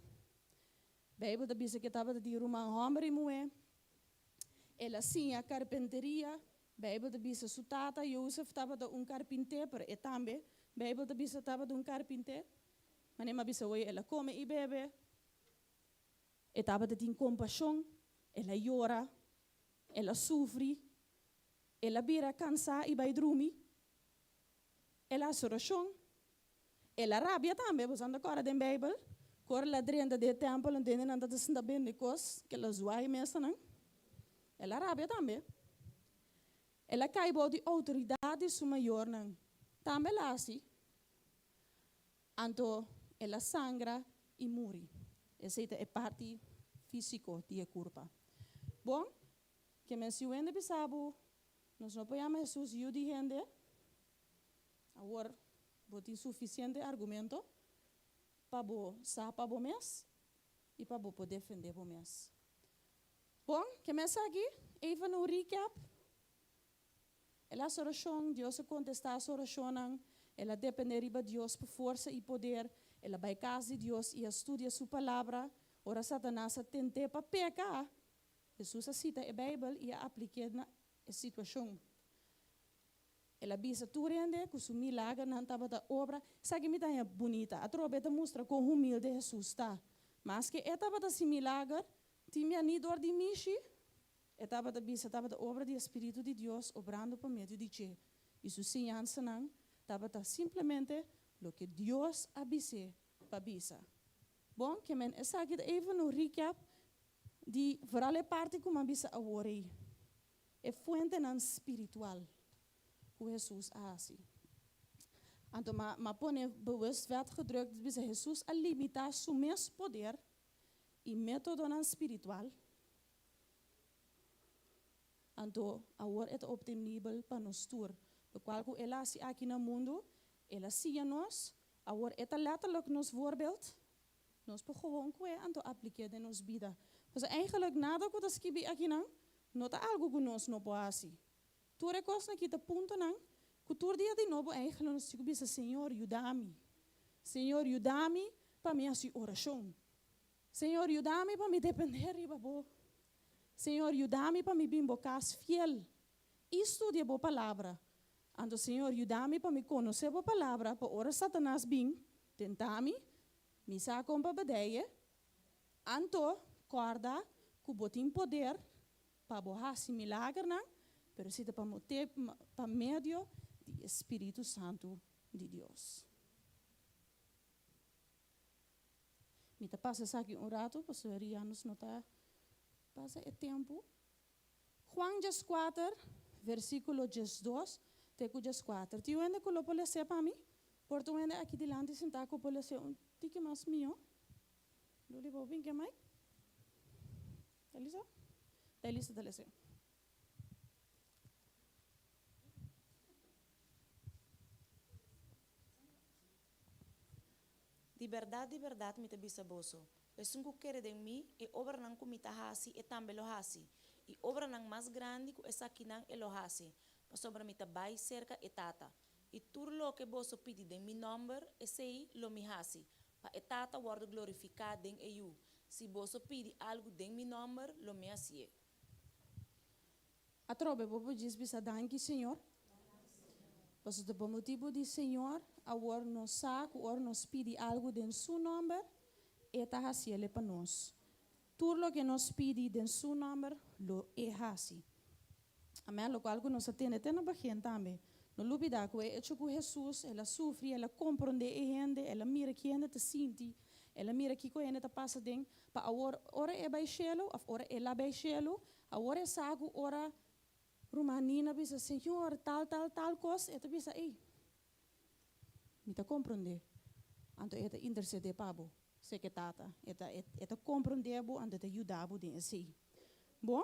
bem, da bisa que etapa de uma homem e mulher. Ela sim a carpinteria, bem, da bisa sutata, Joseph estava de carpinteiro, pero é também, bem, da bisa estava de carpinteiro. Mas nem bisa hoje ela come e bebe. Etapa de tem compaixão, ela chora, ela sofre, ela vira cansada e vai dormir. Ela oração, ela rabia também, você anda agora da Bíblia, cor lá dentro do templo, não tem nada de senda bem de coisas, que ela zoa mesmo, não? Ela rabia também. Ela cai de autoridade superior, não? Também lá assim. Então, ela sangra e morre. Essa é a parte física da curva. Bom, que mencionando bisabo, nós não podemos Jesus e o de gente. Agora, vou ter suficiente argumento para saber para o mês e para poder defender o mês. Bom, começa aqui, even um recap. Ela oração, Deus contestar a oração, ela depende de Deus por força e poder, ela vai casa de Deus e estuda sua palavra, ora Satanás tenta para pecar. Jesus cita a Bíblia e aplica na situação. Ela bisa turende, com su milagre, não estava da obra. Sabe que é bonita. A troca mostra com humilde Jesus está. Mas que estava da si milagre, tinha ni dor de mishi, estava da bisa, estava da obra do Espírito de Deus, obrando por meio de Che. Isso sim, não, estava da simplesmente o que Deus avise para bisa. Bom, que men, essa aqui even no recap de vooral parte como a bisa a worry. É fonte não espiritual. O Jesus assim. Então, mas põe bewust werd gedrukt, dus Jesus a limitar seu mesmo poder e método não espiritual. Então, agora é optimável para nós tour. Do qual que ela se aqui no mundo, ela sia nós, agora é letterlijk nos voorbeeld. Nós por gewoon que então aplicar de nos vida. Pois eigenlijk nada que das que aqui não, não tá algo que nós não pode. Tu recostas aqui tá ponto não. Cultura dia de novo eigenlijk nós digo bisa Senhor, ajuda-me. Senhor, ajuda-me para minha oração. Senhor, ajuda-me para me depender de babo. Senhor, ajuda-me para me bimbocas fiel. Isto é boa palavra. Então, Senhor, ajuda-me para me conhecer a palavra, para ora Satanás bem, tentar-me, me sacar para badeia. Então, corda, que botem poder para borrar esse milagre, não? Pero se para meio do Espírito Santo de Deus. Me tá passa aqui rato, pastor Rianos não tá passa o tempo. Juan 4, versículo 12, teco 4. Tio ainda que lo pode ser para mim? Porto ainda aqui delante sentar que pode ser tique mais meu. Lo lhe vou bem que mais? Elisa? Elisa delese. De verdade, me te bisa boso. Pesunku quer de mim e obra não comita hasi e também lo hasi. E obra não mais grande que essa aqui não elo hasi. Pasobra me tabai cerca e tata. E turlo que boso pedi de mi number e sei lo mi hasi. Pa e tata guardo glorificado den eu. Se boso pedi algo den mi number lo mi hasi. A trobe bobo diz bisa danke Senhor. Paso de motivo de Senhor, agora nos saco, agora nos pede algo de seu nome, e tá haciendo para nós. Tudo lo que nos pede de seu nome, lo é haci. Amém? Lo qual que nós atende na bagagem também. Não olvida que é hecho com Jesus, ela sofre, ela compreende a gente, ela mira que a gente sente, ela mira que a gente passa dentro, para agora é baixelo, agora é lá baixelo, agora é saco, agora Romanina bisa, Senhor, tal coisa, eta bisa, ei. Mita compreender. Anto eta interceder pabo, secretata, eta compreender bo, anto eta ajudar bo den assim. Bom?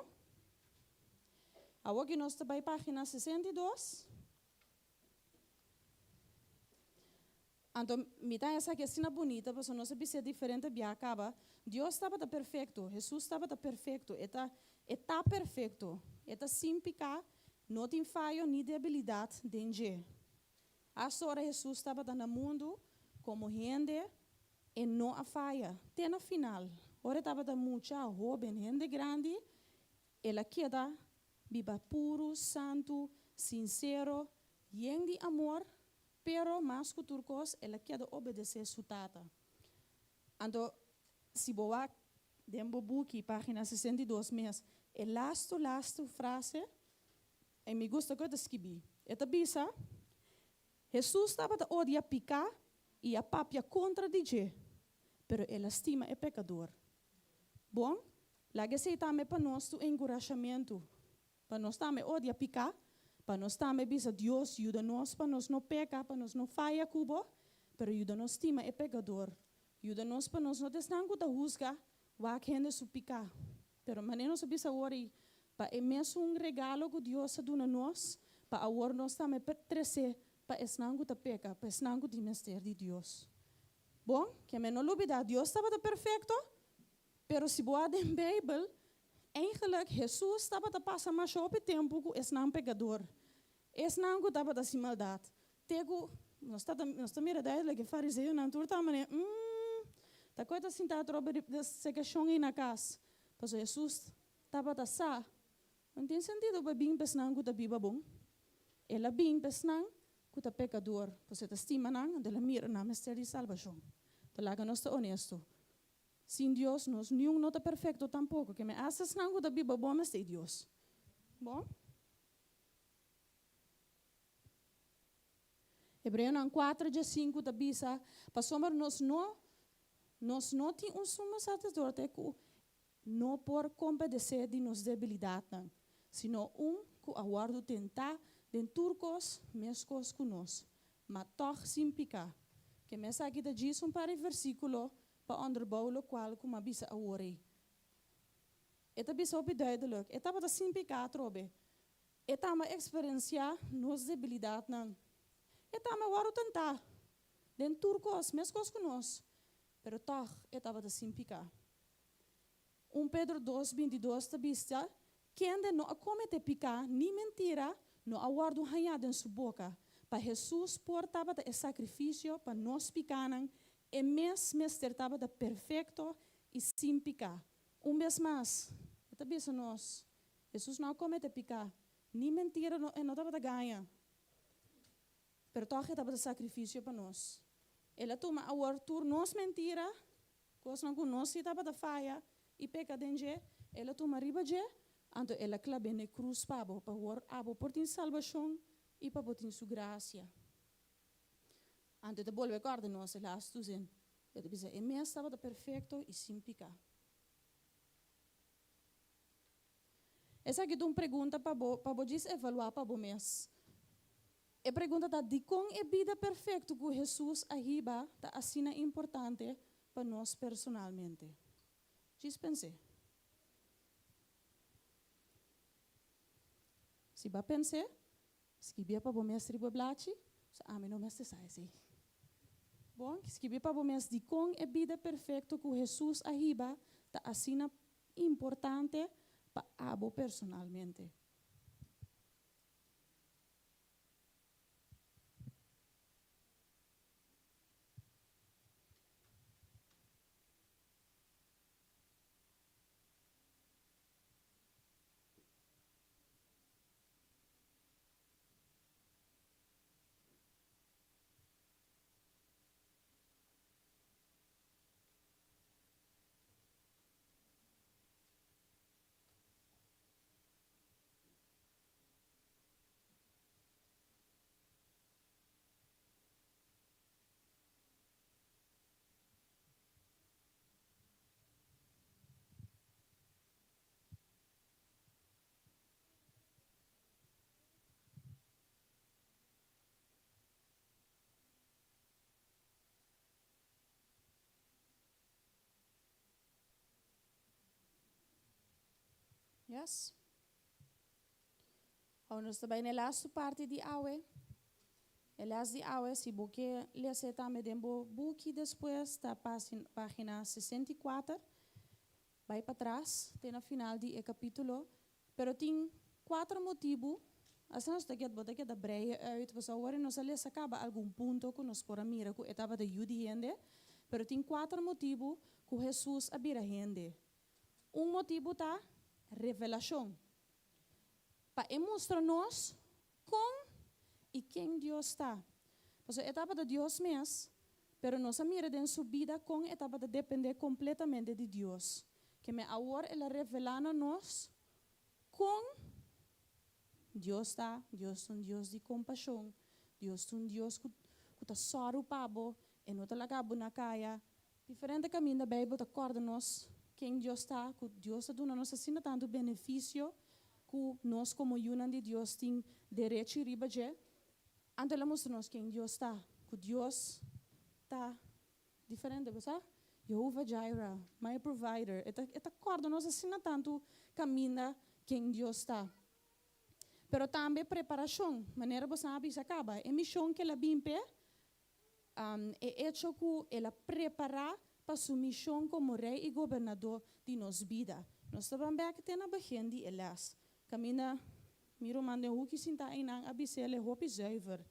Agora que nós estamos na página 62. Então, mita essa que é assim bonita, porque nós sabemos diferente bem acaba. Deus estava perfeito, Jesus estava perfeito, está perfeito. Eta sem picar, não tem falha nem debilidade dentro. A hora Jesus estava no mundo como gente e não a falha. Até no final, ora estava da muita jovem, gente grande, ela queda viva puro, santo, sincero, lleno de amor, pero mais que turcos, ela queda obedecer sua tata. Então, se boa, dentro do book, página 62 mês, e lasto frase, e me gusta que eu escrevi. Eta bisa, Jesus estava a odiar picar e a papia contra DJ, pero ele estima é pecador. Bom, lá que se também para nós o encorajamento, para nós também odiar picar, para nós também bisa Deus ajuda nós, para nós não pecar, para nós não falha cubo, pero ajuda nós estima é pecador. Ajuda nós para nós não desnango da rusga, vai que ainda su picar. Pero maneira nós bisa ori, para é mesmo regalo que Deus dá a nós, para agora nós também crescer, para esnango da peca, para esnango de mistério de Deus. Bom, que me não olvidar, Deus estava perfeito, pero se boa em Bíblia, eigenlijk Jesus estava a passar mais o tempo com esnango pecador. Esnango estava a se maldade. Tego, nós estamos mirando que fariseu na turma também, tá coisa assim tá troca de se questão na casa. Mas Jesus estava a sa. Não tem sentido para bem pensar que está bom. ela bem pesnang, kuta pecador, você te estima nang, de la mira na mistério de salvação. Te laga nós te honesto. Sin Deus, nós nenhum não está perfeito tampouco, que me assas nang, kuta biba bom, mas é Deus. Bom? Hebreu 4, 5, da bisa, pasomar nós não temos sumo sacerdote que não por compadecer de nos debilidades, sino que aguardo tentar den turcos mescos conosco, mas toch sem picar. Que me aqui da diz para o versículo para onderbouwen qual como bisa a ore. Eta bisa op duidelijk. Eta wat sem picar trobe. Eta ma experiencia nos debilidades não. Eta me waro tentar. Den turcos, mescos conosco. Pero toch, eta wat sem picar. Pedro 2, 22 ta bista, quem não acomete picar, nem mentira, não aguardo hanhado em sua boca. Para Jesus portava o sacrifício para nós picanan, e mesmo estava perfeito e sem picar. Vez mais, eta bista nós. Jesus não acomete picar, nem mentira, não estava ganha. Pero toch estava o sacrifício para nós. Ela toma a wartur nos mentira, coisa não nós estava da falha e peca denge, ela toma riba je, anto ela clave na cruz para war abo por tin salvação e para botin sua graça. Anto de volve guarda nós ela astuzen. Ela diz, e me estava da perfeito e sem picar. Essa aqui é uma pergunta para vocês evaluar para vocês. A pergunta da de como é vida perfeita que Jesus arriba está assim importante para nós personalmente. Diz pensei. Se vai pensar, escrevia para vocês riba blate, a mim não me sai assim. Bom, escrevia para vocês de como é vida perfeita que Jesus arriba está assim importante para abo personalmente. Yes? Nós também na last parte de aue. Elas de aue, se você ler também dentro book depois da página 64, vai para trás, tem no final do capítulo, pero tem 4 motivos. Assim nós temos que dar breia uit, mas agora nós lemos acaba algum ponto que nós por mira que etapa de judiende, pero tem 4 motivos que Jesus abira gente. Motivo tá revelação. Para mostrar-nos como e quem Deus está. Porque a etapa de Deus mesmo, pero nós mira em sua vida com a etapa de depender completamente de Deus. Que me agora ela revelando-nos com Deus está, Deus é Deus de compaixão, Deus é Deus que está soro pabo, e não está lá na caia. Diferente caminho da Bíblia acorda-nos quem Deus está, que Deus está dando nos assim tanto benefício que nós como união de Deus tem direito e riba. Então ela mostra-nos quem Deus está, que Deus está diferente, sabe? Jehovah Jireh, my provider. Eta acorda-nos assim tanto caminho quem Deus está. Pero também preparação, maneira você sabe se acaba. A missão que ela bimpe é hecho que ela prepara para sua missão como rei e governador de nossa vida. Nós também que tem a begin de elas. Camina, miro mande hoe que sinta em ang abisele hopi zuiver.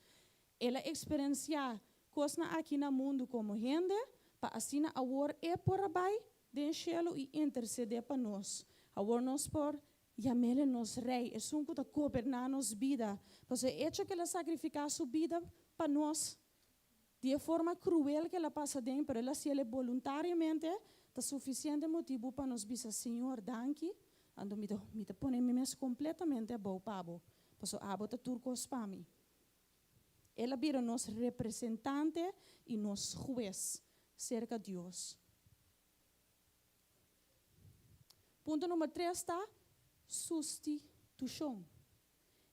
Ela experiencia coisas aqui no mundo como gente, para assim a war é por abai den cielo e interceder para nós. A war nós por Yamele nos rei, é um que governar nos vida. Porque hecho que ela sacrificar sua vida para nós, de forma cruel que ela passa dentro, pero ela se ele voluntariamente, tá suficiente motivo para nos dizer, Senhor, danke, ando me põe completamente a bom pabo. Porque abo tá turcos para mim. Ela vira nos representante e nos juez cerca de Deus. Ponto número 3 está substituição.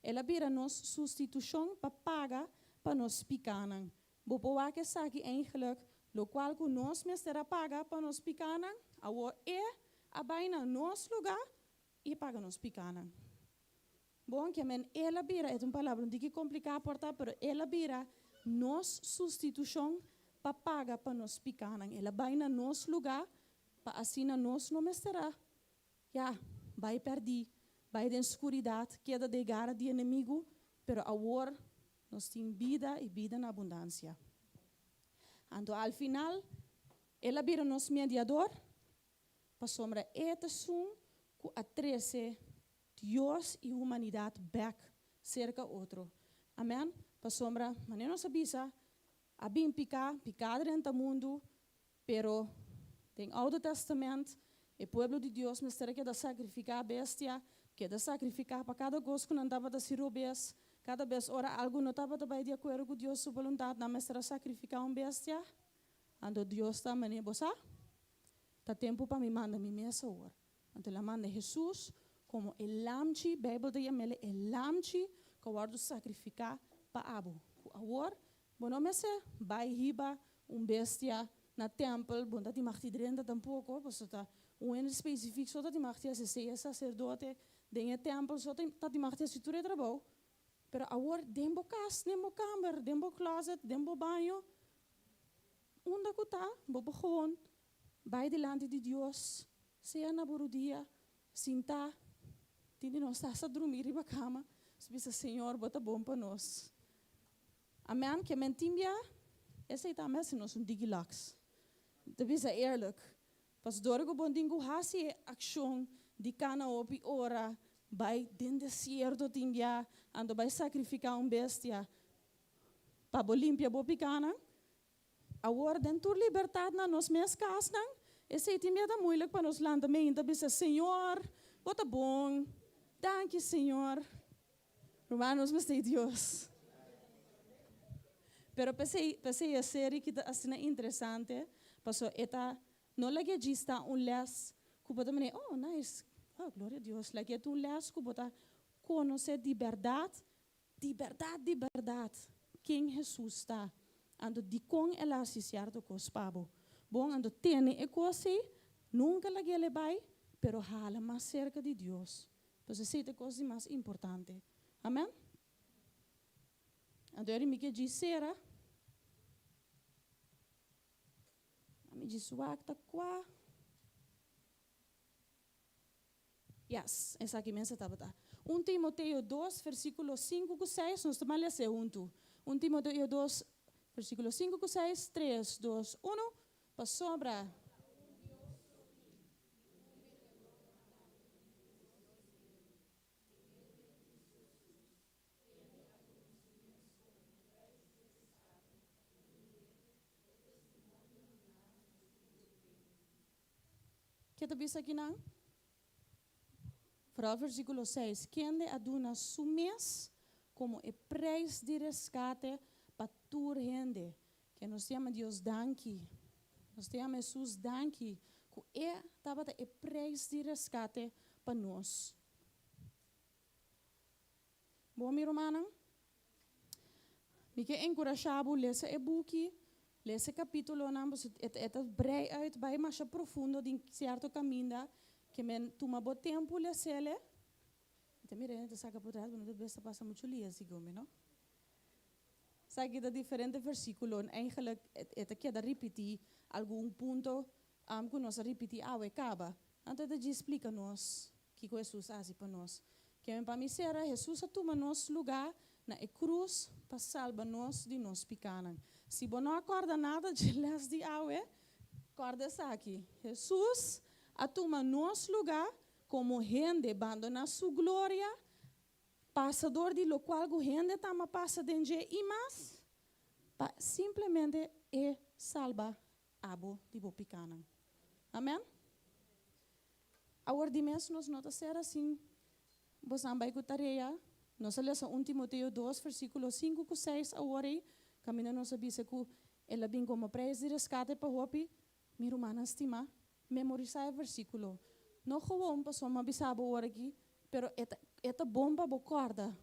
Ela vira nos substituição para pagar para nos picanan. Boa que sabe eigenlijk, lo qual que nós mestra paga para nos picanan, agora a baina nos lugar e paga nos picanan. Bom, que ela vira, é uma palavra que complicada portar, pero ela vira nos substituição para pagar para nos picanan. Ela baina nos lugar para assim nós não mestra. Vai perder, vai da escuridade, queda de gara de inimigo, pero agora nós temos vida e vida na abundância. Então, ao final, ela vira nosso mediador, para sombra etação que atrece Deus e humanidade back cerca outro. Amém? Para sombra, mas não sabia, a bem picada dentro do mundo, pero tem Alto Testamento, o povo de Deus me será que da sacrificar a bestia, que da sacrificar para cada coisa que não estava da sirobes, cada vez ora algo não estava de acordo com Deus sua vontade, não me será sacrificar bestia, ando Deus está me nebosa, tá tempo para me mandar me mesa hora, ando la manda Jesus como el lamchi, Bíblia de Yamele, el lamchi que guardo sacrificar para abo, agora, bueno me se vai riba bestia na templo, bom tá de martidrenda tampouco, porque tá um específico só tá de martia se seja sacerdote dentro do templo só tá de martia se tudo é trabalho, pero agora dentro casa, dentro câmara, dentro closet, dentro banho, onde que tá, bobo gewoon, vai delante de Deus, seja na borudia, sinta, tende nós tá a dormir na cama, se diz Senhor, bota bom para nós. Amém, que mentimia, esse é também se nós digilax. Deve ser eerlijk. Pas door que bom dingo hasi action di cana opi ora by den desierto timbia ando by sacrificar bestia pa bo limpia bo picana. Agora den tur liberdade na nos mes cas nan. Esse timbia tá moeilijk para nos landa meio da bisa Senhor, bota bom. Danke Senhor. Romanos mas Deus. Pero pensei a série que tá assim interessante, passou eta não lagi está les que bota mene oh nice glória a Deus lagi les que bota conhecer de verdade quem Jesus está ando de com ela associar do cospabo bom ando tem e coisa nunca lagi ele vai pero hala mais cerca de Deus pois essa é a coisa mais importante amém ando ele me que dizer me diz tá qua. Yes, essa aqui mesmo estava tá. 1 Timoteo 2, versículo 5 e 6, nós estamos a ler junto. 1 Timoteo 2, versículo 5 e 6, 3, 2, 1, para sobra. Que te bisa aqui não? Vooral versículo 6. Quem de aduna su mes como o preço de resgate para toda gente. Que nos chama Deus danke. Nos chama Jesus danke. Que estava o preço de resgate para nós. Bom, meu irmão? Me que encorajado ler esse e-book. Esse capítulo é brei uit, vai mais profundo de certo caminho que men toma bom tempo ler ele. Também é saca por trás, não deve passar muito lia assim como, não? Sabe que diferente versículo, eigenlijk é que da repetir algum ponto, que nós repetir e acaba. Então ele explica nos que Jesus faz para nós. Que para mim será Jesus toma nosso lugar na cruz para salvar nós de nós pecados. Se você não acorda nada de les de awe, acorda isso aqui. Jesus toma nosso lugar como gente abandona su gloria, pasador de lo cual o gente tama passa dentro e mais, simplesmente salva abo de bo picana. Amém? Agora de mês nós nota ser assim, vos ambai com tarefa, nós lemos 1 Timoteo 2, versículo 5 e 6, agora caminha nós avisa que ela vem como preço de resgate para hopi, mi romana estima, memorizar o versículo. Não gewoon para só uma bisaba agora aqui, pero esta bomba bo corda.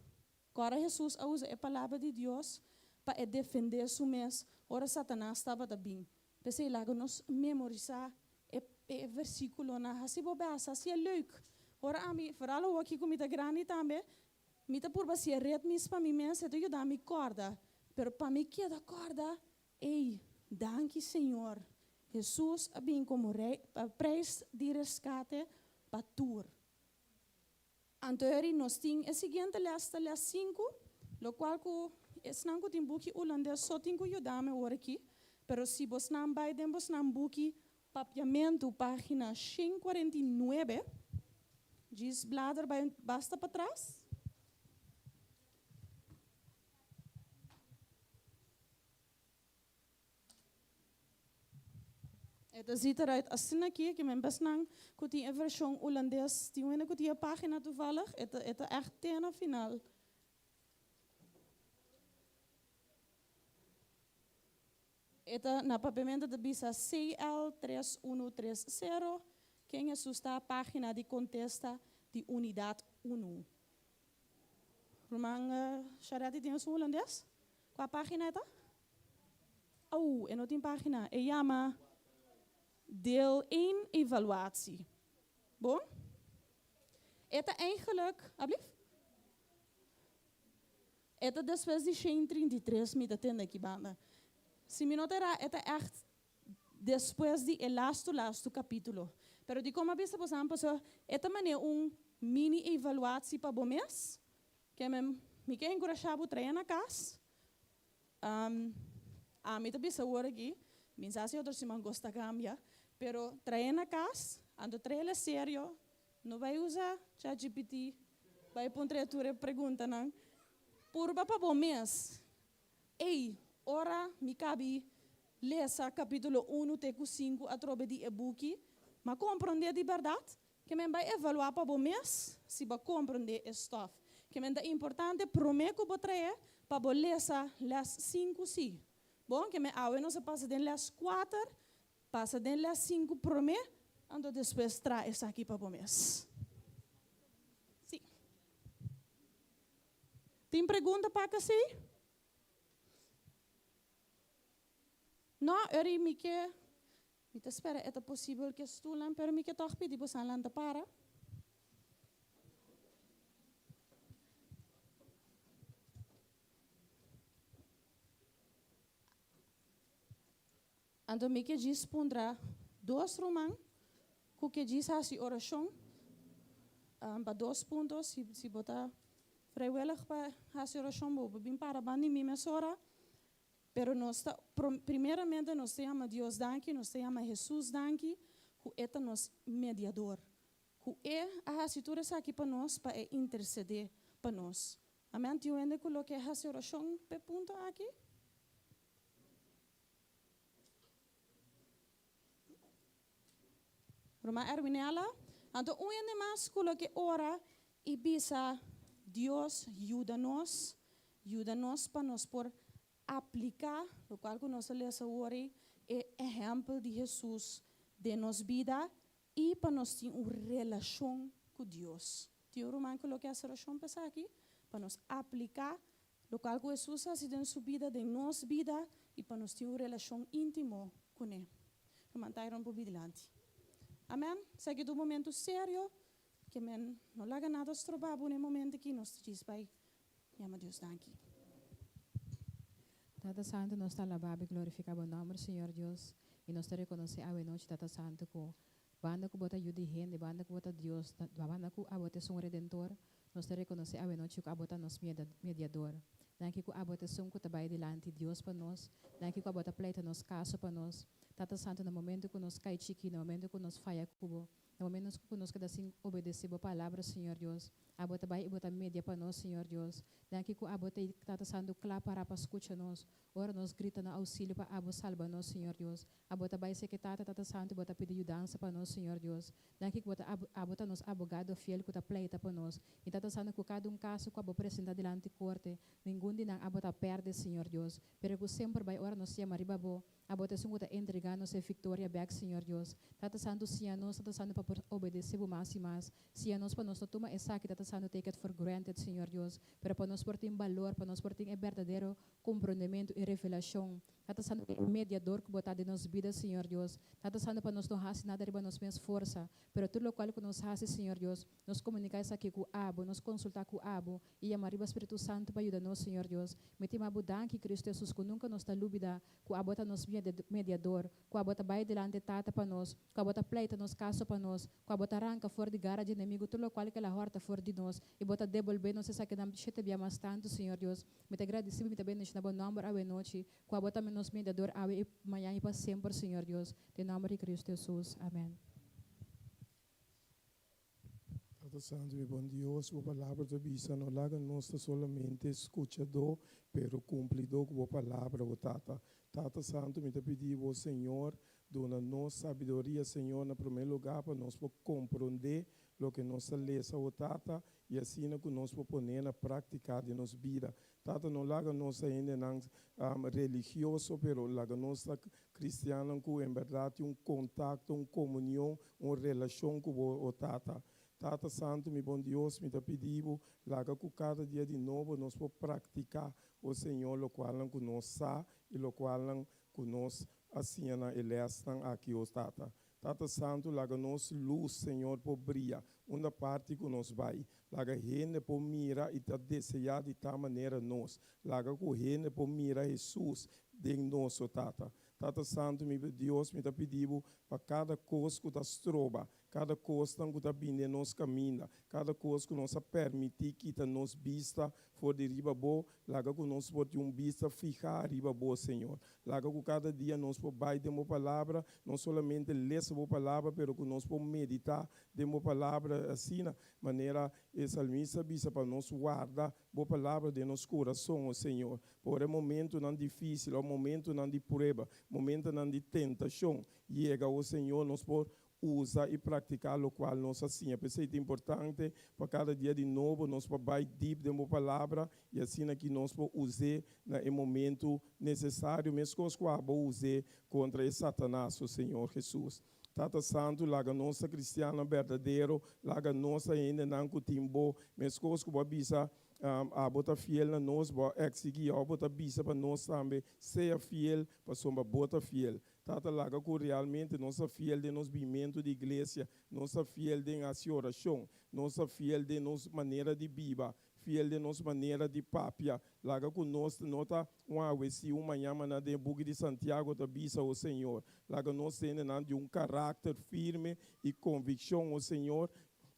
Agora Jesus usa a palavra de Deus para defender su mês. Ora Satanás estava também. Pensei lá que nós memorizar o versículo na hasi bo basa, assim é leuk. Ora a mim, vooral aqui com mita grande também, mita por bacia red mis para mim mês, então eu dá mi corda. Pero para mim que da corda, ei, danke Senhor. Jesus bem como preço de resgate para tur. Anterior nós tínhamos a seguinte lista, les 5, lo qual es não tem buki holandês só tem que ajudar me agora aqui, pero se você não vai dem você não buki papiamento página 549, diz bladder basta para trás. Het ziet eruit als ze nakijken, que mijn best lang, dat die versie Hollandees, die ene die pagina toevallig, het echt tena final. Het na papamento de bisa CL3130, quem é susta página de contesta de unidade 1. Romang Charati tem o Hollandees? Qual página é esta? Oh, en não tem página. E chama deel 1 evaluatie. Bom? Het eigenlijk, alsjeblieft. Het después de 33 met de tende que banda. Se me notará, het echt después de el lasto capítulo. Pero de como vista pues ambos, het maneira mini evaluatie para bom mês, que me quer encorajar a trazer na casa. A mim também se agora aqui, mensagem outro se man gosta cambia. Pero traer na casa, ando traer sério, não vai usar ChatGPT, vai pôr a pergunta não. Por para bom mês, ei, ora me cabe lesa capítulo 1 até 5 através de e-book, mas compreender de verdade, que me vai evaluar para bom mês, se vai compreender o stuff. Que me é importante prometer que vou trazer para lesa las 5 sim. Bom, que me awe não se passa de las 4. Passa dentro das 5 por mês, ando depois traz isso aqui para o mês. Sim. Tem pergunta para cá, sim? Não, eu me que espera, é possível que estou lá, mas me que toch pedir para lá para. Ando me que diz pondrá 2 romãs, que diz assim oração, para 2 pontos, se botar vrijwillig para assim oração, vou bem para bani me mesora, pero nós primeiramente nós temos Deus danke, nós temos Jesus danke, que é nos mediador, que a situação está aqui para nós, para interceder para nós. Amém? Tio ainda coloquei a oração pe ponto aqui. Roma Erwinella, então ainda mais coloquei ora e bisa Deus ajuda-nos para nós por aplicar o qual que nós lemos hoje é exemplo de Jesus de nossa vida e para nós ter uma relação com Deus. Tio Roman coloquei essa relação para aqui para nós aplicar o qual que Jesus faz em sua vida, de nossa vida e para nós ter uma relação íntima com Ele. Roman, tá indo para adiante. Amém? Segue do momento sério, que não laga nada de trabalho no momento que nós diz pai, chama Deus daqui. Tata Santo, nós está lavado e glorificado o nome do Senhor Deus e nós te reconhece a noite Tata Santo com banda que bota ajuda gente, banda que bota Deus, banda que abota um redentor, nós te reconhece a noite que abota nos mediador. Danke que abota que trabalha delante de Deus para nós, danke que abota pleita nos caso para nós. Tata Santo, no momento que nós cai chiqui, no momento que nós falha cubo, No momento que nós cada assim obedecer a palavra, Senhor Deus. Abota vai e bota média para nós, Senhor Deus. Daqui que abota e está sendo claro para escutar nós. Ora nós grita na auxílio para abo salva nós, Senhor Deus. Abota vai ser que está santo bota pedir ajuda para nós, Senhor Deus. Daqui que abota nos abogado fiel que está pleita para nós. E está sendo que cada caso que abo apresenta diante da corte, ninguém de nang abota perde, Senhor Deus. Pero que sempre vai ora nós chama ribabo. Abota sung kita entregar nos vitória back, Senhor Deus. Tata santo sia nós, tata santo para obedecer mais e mais. Sia nós para nós não toma essa que tata santo take it for granted, Senhor Deus. Pero para nós portem valor, para nós portem verdadeiro compreendimento e revelação. Tata santo mediador que botar de nos vidas, Senhor Deus. Tata santo para nós não hace nada riba nos minhas força. Pero tudo o qual que nos hace, Senhor Deus, nos comunicar isso aqui com o abo, nos consultar com o abo e amar riba Espírito Santo para ajudar nós, Senhor Deus. Metimos abo danke Cristo Jesus que nunca nos está lúbida, que abo tá nos mediador, que abo tá vai delante tata para nós, que abo tá pleita nos caso para nós, que abo tá arranca fora de gara de inimigo, tudo o qual que ela horta fora de nós e bota devolver nos essa que dá chete bia mais tanto, Senhor Deus. Me te agradecido, me te bendice na bom nome a noite, que abo tá nos mediador a manhã e para sempre, Senhor Deus. Em nome de Cristo Jesus. Amém. Padre Santo, meu bom Deus, a palavra da bisa não laga nós solamente escuchador, pero cumpridor com a palavra, o Tata. Tata Santo, me te pedi, o Senhor, dona-nos sabedoria, Senhor, na primeiro lugar, para nós compreender o que nós lemos, o Tata, e assim que nós podemos na prática de nossa vida. Tata, não laga nós ainda religioso, pero laga nós cristiano, com em verdade contato, comunhão, relação com o Tata. Tata Santo, meu bom Deus, me te pedivo, laga que cada dia de novo nós podemos praticar o Senhor, o qual nós sabe e o qual nós assim elestam aqui o Tata. Tata Santo, laga nós luz, Senhor, por brilhar, uma parte que nós vai. Laga gente por mira e tá desejar de tal maneira nós. Laga que gente por mira Jesus de nosso Tata. Tata Santo, meu Deus, me te pedivo para cada coisa que está troba, cada coisa que está vindo nos caminha, cada coisa que nós permitir que está nos vista for de riba boa, laga que nós pode vista ficar riba boa, Senhor. Laga que cada dia nós podemos de uma palavra, não somente ler a palavra, pero que nós podemos meditar de uma palavra assim, maneira e salmista visa para nós guardar a palavra de nosso coração, Senhor. Por um momento não difícil, um momento não de prova, momento não de tentação, chega o Senhor, nós podemos usar e praticar o qual nós assim. É importante para cada dia de novo nós podemos deep de uma palavra e assim que nós podemos usar no momento necessário, mesmo que nós usar contra esse Satanás, o Senhor Jesus. Tata Santo, laga nossa cristiana verdadeiro, laga nossa ainda não cutimbo, mesmo que nós bisa a bota fiel na nós, exigir a bota bisa para nós também, seja fiel para somos bota fiel. Tata laga que realmente nossa fiel de nos vivimento de igreja, nossa fiel de nossa oração, nossa fiel de nossa maneira de viver, fiel de nossa maneira de papia. Laga que nós nota se uma manhã na de bugue de Santiago da bisa o Senhor. Laga nós temos de caráter firme e convicção o Senhor.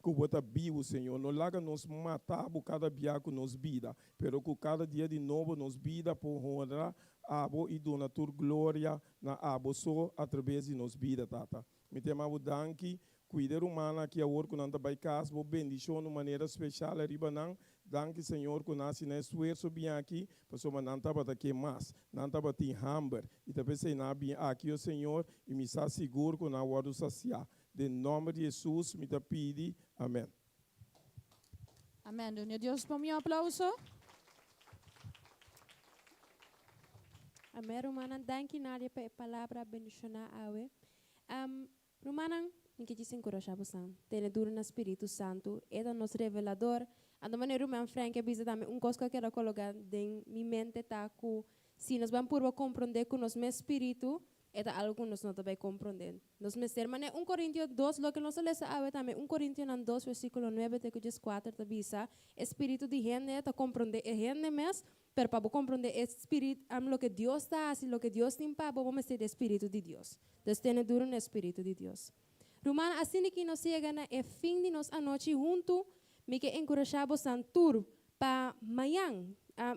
Que bota vivo, Senhor. Não laga nos matar por cada dia que nos vida, pero que cada dia de novo nos vida por honrar abo e dona tua glória na abo só através de nos vida, Tata. Me temamo danke, cuidar humana que a hora que não está bem casa, vou bendição de maneira especial arriba não. Danke, Senhor, que nasce na esforço bem aqui, pessoa não está aqui mais, não está em hamburger, e também se não bem aqui o Senhor e me está seguro que não vou saciar. De nome de Jesus, me te pedi. Amém. Amém. Doña Deus, por um aplauso. Amém, Romana. Danke, Nadia, pela palavra abençoada. Romana, em que dizem coração, tem duro no Espírito Santo, é o nosso revelador. A maneira como Frank avisa também coisa que eu quero colocar em minha mente tá que se nós vamos por compreender com o nosso espírito é algo que nós não também compreender. Nós me ser, mas 1 Coríntios 2, lo que nós lemos também 1 Coríntios 2 versículo 9 até 4 avisa, espírito de gente tá compreender é gente mesmo, pero para compreender espírito, lo que Deus está assim, lo que Deus tem para vamos ser espírito de Deus. Deus tem duro no espírito de Deus. Romana, assim que nós chega na fim de nós a noite junto, me que encorajamos a tour para amanhã.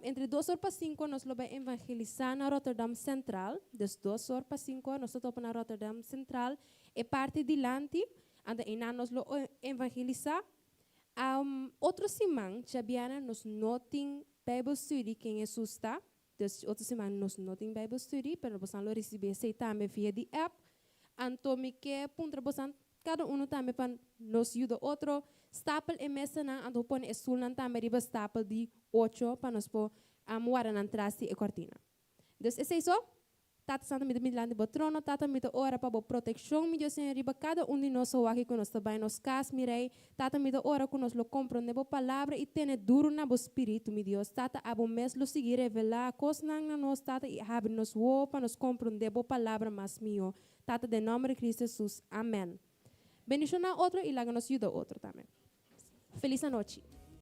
Entre 2 horas para 5 nós vamos evangelizar na Rotterdam Central. Das 2 horas para 5 nós estamos na Rotterdam Central. E parte delante, anda ina nos lo evangeliza. Outro semana, Jabiana nos noting Bible study quem Jesus está. Dus outra semana nos noting Bible study, pero você não receber sei também via de app. Antomi que puntra você cada também para nos ajuda outro. Stapel e mesa na ando pon esul nan também riba stapel de 8 para nos po amuara nan trasti e cortina. Dus é isso. Tata Santa me milande botrono, tata me ora para proteção, me Deus riba cada de nós aqui com nós também nos cas mirei, tata me ora com nós lo compreende bo palavra e tene duro na bo espírito, me Deus, tata abo mes lo seguir revelar cos na nós tata e abre nos wo para nos compreender bo palavra mas mio, tata de nome de Cristo Jesus, amém. Bendición a outro e laga nos ajuda outro também. Feliz noite.